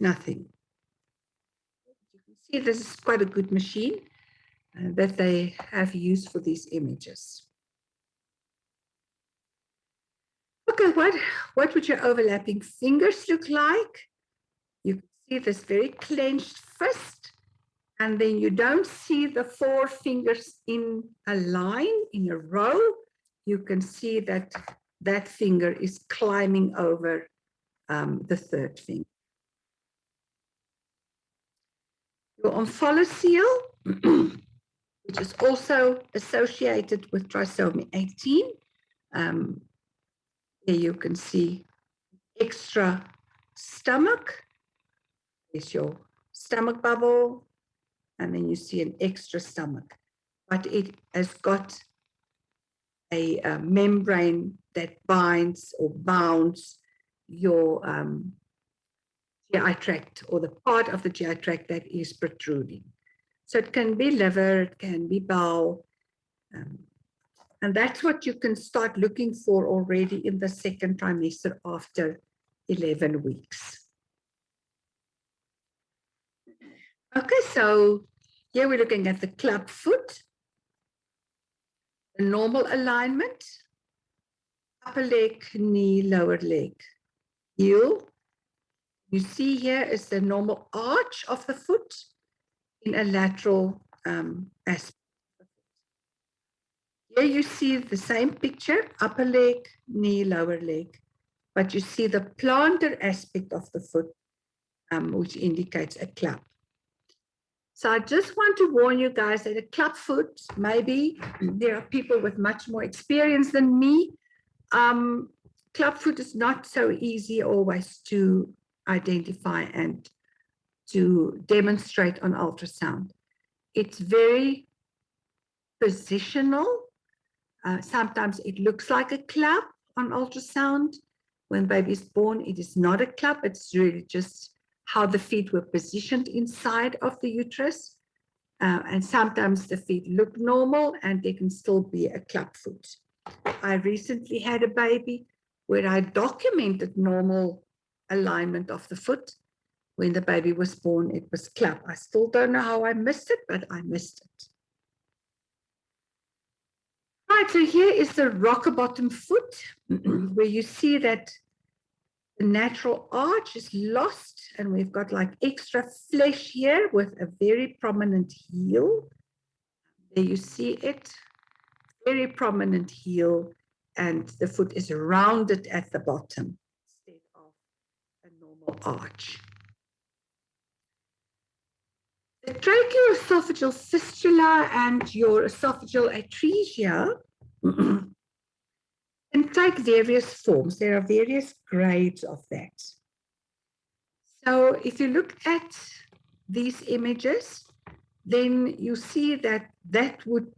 nothing. You can see this is quite a good machine that they have used for these images. Okay, what would your overlapping fingers look like? You can see this very clenched fist, and then you don't see the four fingers in a line, in a row. You can see that that finger is climbing over the third finger. Your omphalocele, which which is also associated with trisomy 18. Here you can see extra stomach. There's your stomach bubble, and then you see an extra stomach. But it has got a membrane that binds or bounds your GI tract, or the part of the GI tract that is protruding. So it can be liver, it can be bowel, and that's what you can start looking for already in the second trimester after 11 weeks. Okay, so here we're looking at the club foot, the normal alignment, upper leg, knee, lower leg, heel. You see here is the normal arch of the foot in a lateral aspect. Here you see the same picture, upper leg, knee, lower leg, but you see the plantar aspect of the foot, which indicates a club. So I just want to warn you guys that a club foot, maybe there are people with much more experience than me. Club foot is not so easy always to identify and to demonstrate on ultrasound. It's very positional. Sometimes it looks like a club on ultrasound. When baby is born, it is not a club. It's really just how the feet were positioned inside of the uterus. And sometimes the feet look normal and they can still be a club foot. I recently had a baby where I documented normal alignment of the foot. When the baby was born, it was club. I still don't know how I missed it, but I missed it. Right, so here is the rocker bottom foot, where you see that the natural arch is lost, and we've got like extra flesh here with a very prominent heel. There you see it, very prominent heel, and the foot is rounded at the bottom instead of a normal arch. The tracheoesophageal fistula and your esophageal atresia can take various forms. There are various grades of that. So if you look at these images, then you see that that would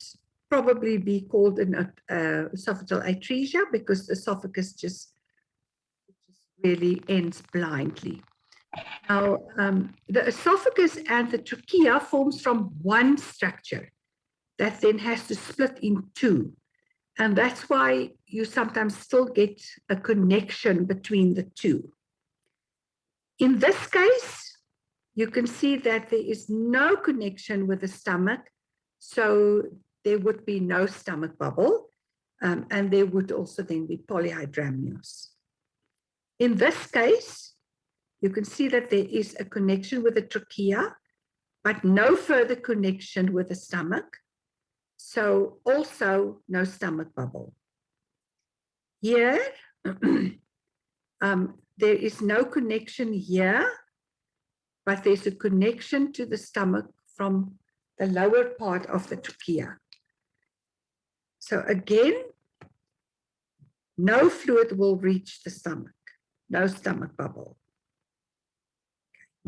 probably be called an esophageal atresia, because the esophagus just really ends blindly. Now, the esophagus and the trachea forms from one structure that then has to split in two. And that's why you sometimes still get a connection between the two. In this case, you can see that there is no connection with the stomach, so there would be no stomach bubble, and there would also then be polyhydramnios. In this case, you can see that there is a connection with the trachea, but no further connection with the stomach. So also no stomach bubble. Here, there is no connection here, but there's a connection to the stomach from the lower part of the trachea. So again, no fluid will reach the stomach, no stomach bubble.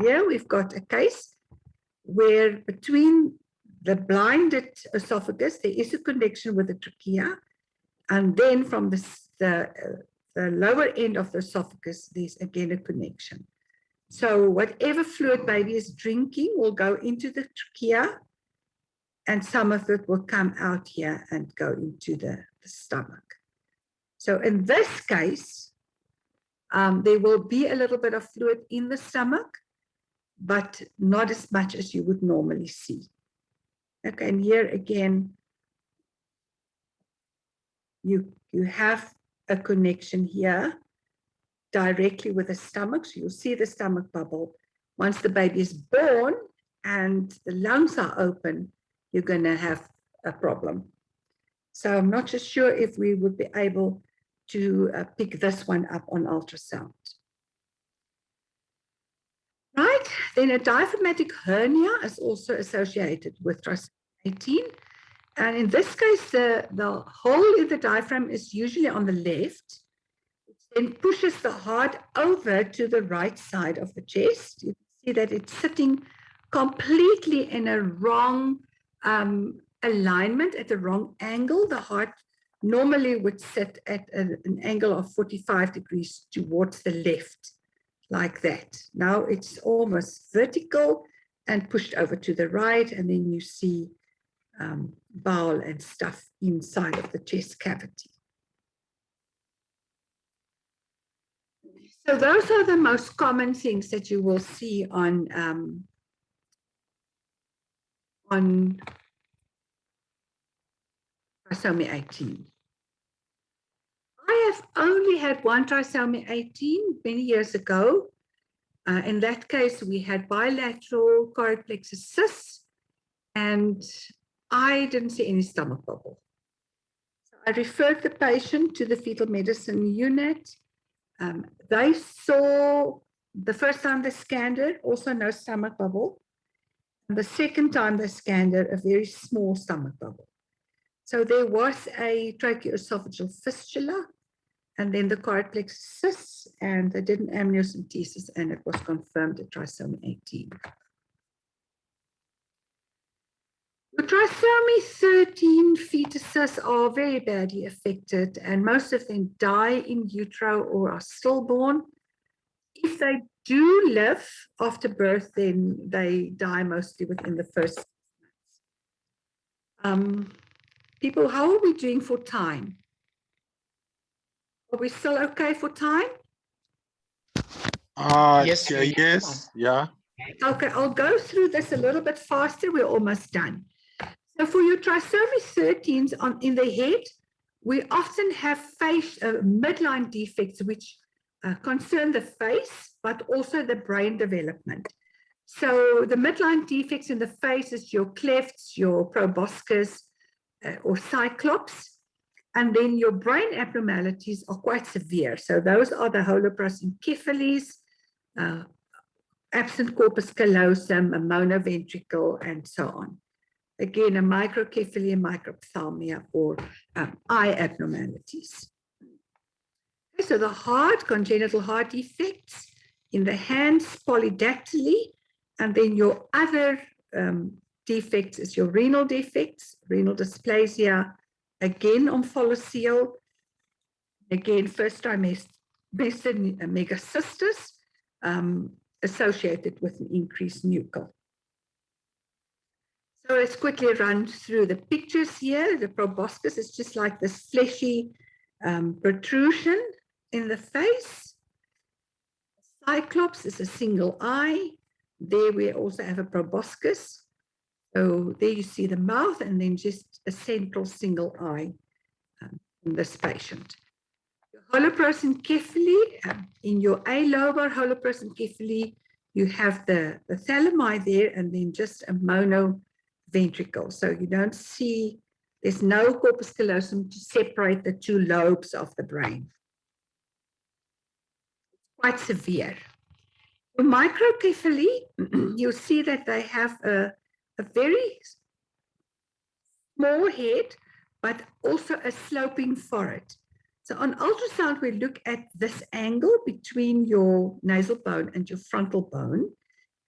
Here we've got a case where between the blinded esophagus, there is a connection with the trachea, and then from the lower end of the esophagus, there's again a connection. So whatever fluid baby is drinking will go into the trachea, and some of it will come out here and go into the stomach. So in this case, there will be a little bit of fluid in the stomach, but not as much as you would normally see. Okay, and here again, you have a connection here directly with the stomach. So you'll see the stomach bubble. Once the baby is born and the lungs are open, you're going to have a problem. So I'm not just sure if we would be able to pick this one up on ultrasound. Right, then a diaphragmatic hernia is also associated with trisomy 18. And in this case, the hole in the diaphragm is usually on the left, which then pushes the heart over to the right side of the chest. You can see that it's sitting completely in a wrong alignment, at the wrong angle. The heart normally would sit at an angle of 45 degrees towards the left, like that. Now it's almost vertical and pushed over to the right, and then you see bowel and stuff inside of the chest cavity. So those are the most common things that you will see on trisomy 18. I have only had one trisomy 18 many years ago. In that case, we had bilateral choroid plexus cysts, and I didn't see any stomach bubble. So I referred the patient to the fetal medicine unit. They saw, the first time they scanned it, also no stomach bubble. And the second time they scanned it, a very small stomach bubble. So there was a tracheoesophageal fistula, and then the choroid plexus cysts, and they did an amniocentesis, and it was confirmed at trisomy 18. The trisomy 13 fetuses are very badly affected, and most of them die in utero or are stillborn. If they do live after birth, then they die mostly within the first 6 months. People, how are we doing for time? Are we still okay for time? Yes, we- Yes, yeah. Okay, I'll go through this a little bit faster. We're almost done. So for your trisomy 13s in the head, we often have midline defects which concern the face, but also the brain development. So the midline defects in the face is your clefts, your proboscis, or cyclops. And then your brain abnormalities are quite severe. So those are the holoprosencephalies, absent corpus callosum, a monoventricle, and so on. Again, a microcephaly, a microphthalmia, or eye abnormalities. Okay, so the heart, congenital heart defects, in the hands, polydactyly, and then your other defects is your renal defects, renal dysplasia, again omphalocele, again first trimester megacystis, associated with an increased nuchal. So let's quickly run through the pictures here. The proboscis is just like this fleshy protrusion in the face. Cyclops is a single eye. There we also have a proboscis. So there you see the mouth, and then just a central single eye in this patient. Holoprosencephaly, in your alobar holoprosencephaly, you have the thalami there, and then just a monoventricle. So you don't see, there's no corpus callosum to separate the two lobes of the brain. It's quite severe. For microcephaly, you'll see that they have a very small head, but also a sloping forehead. So on ultrasound, we look at this angle between your nasal bone and your frontal bone,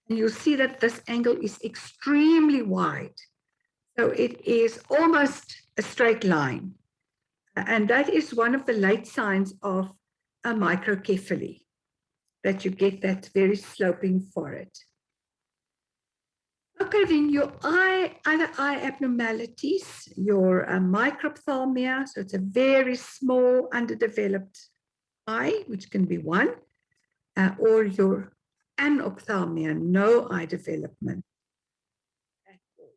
and you'll see that this angle is extremely wide. So it is almost a straight line. And that is one of the late signs of a microcephaly, that you get that very sloping forehead. Okay, then your other eye abnormalities, your microphthalmia, so it's a very small underdeveloped eye, which can be one, or your aneuploidies, no eye development at all.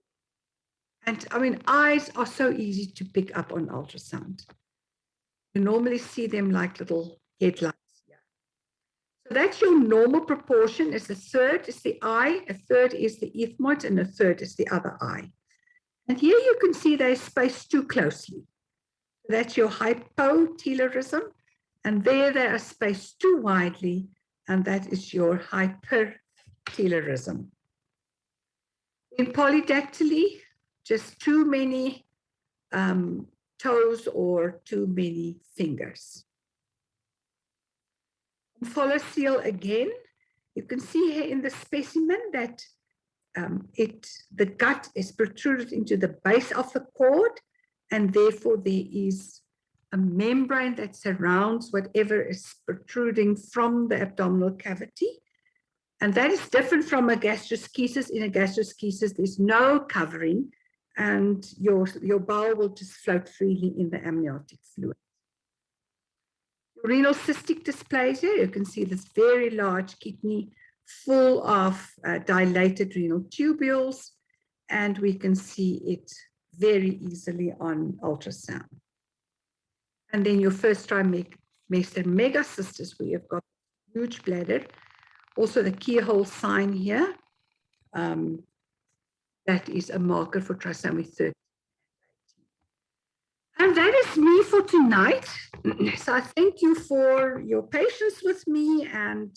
And I mean, eyes are so easy to pick up on ultrasound. You normally see them like little headlights. So that's your normal proportion. Is a third is the eye, a third is the ethmoid, and a third is the other eye. And here you can see they're spaced too closely. That's your hypotelerism, and there they are spaced too widely, and that is your hypertelerism. In polydactyly, just too many toes or too many fingers. Follow seal again. You can see here in the specimen that the gut is protruded into the base of the cord, and therefore there is a membrane that surrounds whatever is protruding from the abdominal cavity. And that is different from a gastroschisis. In a gastroschisis, there's no covering, and your bowel will just float freely in the amniotic fluid. Renal cystic dysplasia, you can see this very large kidney full of dilated renal tubules, and we can see it very easily on ultrasound. And then your first trimester megacystis, where you've got huge bladder. Also the keyhole sign here, that is a marker for trisomy 30. And that is me for tonight. So I thank you for your patience with me, and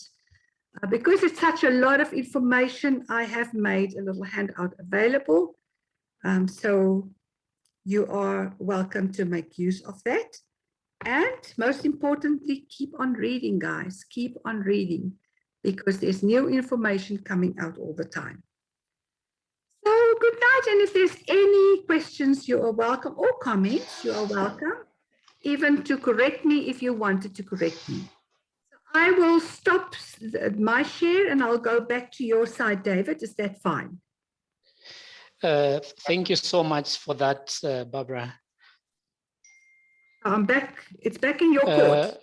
because it's such a lot of information, I have made a little handout available. So you are welcome to make use of that. And most importantly, keep on reading, guys. Keep on reading, because there's new information coming out all the time. So good night. And if there's any questions, you are welcome, or comments, you are welcome, even to correct me if you wanted to correct me. So I will stop my share and I'll go back to your side, David. Is that fine? Thank you so much for that, Barbara. I'm back. It's back in your court.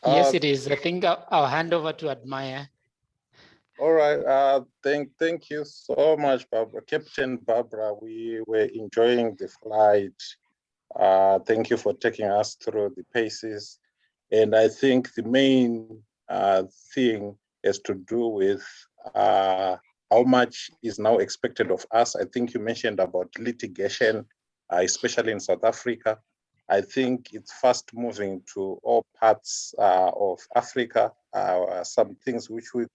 Yes, it is. I think I'll hand over to Admire. All right. Thank you so much, Barbara. Captain Barbara, we were enjoying the flight. Thank you for taking us through the paces. And I think the main thing has to do with how much is now expected of us. I think you mentioned about litigation, especially in South Africa. I think it's fast moving to all parts of Africa. Some things which we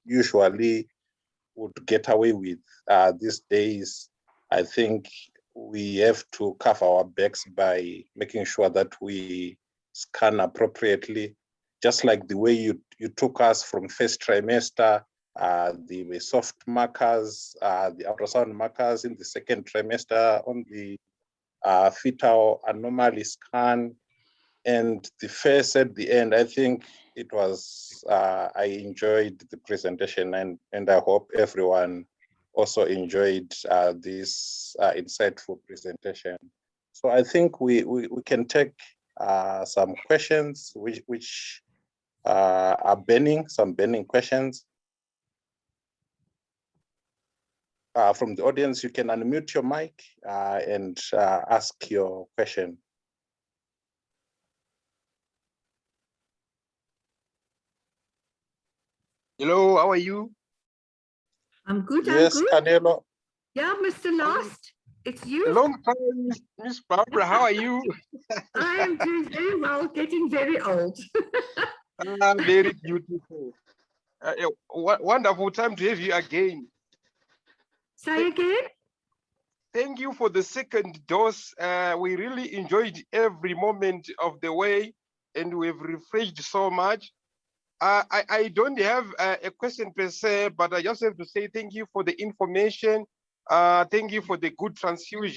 usually would get away with these days, I think we have to cover our backs by making sure that we scan appropriately, just like the way you took us from first trimester, the soft markers, the ultrasound markers in the second trimester on the fetal anomaly scan, and the face at the end. I think it was, I enjoyed the presentation, and I hope everyone also enjoyed this insightful presentation. So I think we can take some questions which are burning, some burning questions. From the audience, you can unmute your mic and ask your question. Hello, how are you? I'm good. Yes, I'm good. Canelo. Yeah, Mr. Last, it's you. A long time, Miss Barbara. How are you? I am doing very well, getting very old. Very beautiful. Wonderful time to have you again. Say again? Thank you for the second dose. We really enjoyed every moment of the way, and we've refreshed so much. I don't have a question per se, but I just have to say thank you for the information. Thank you for the good transfusion.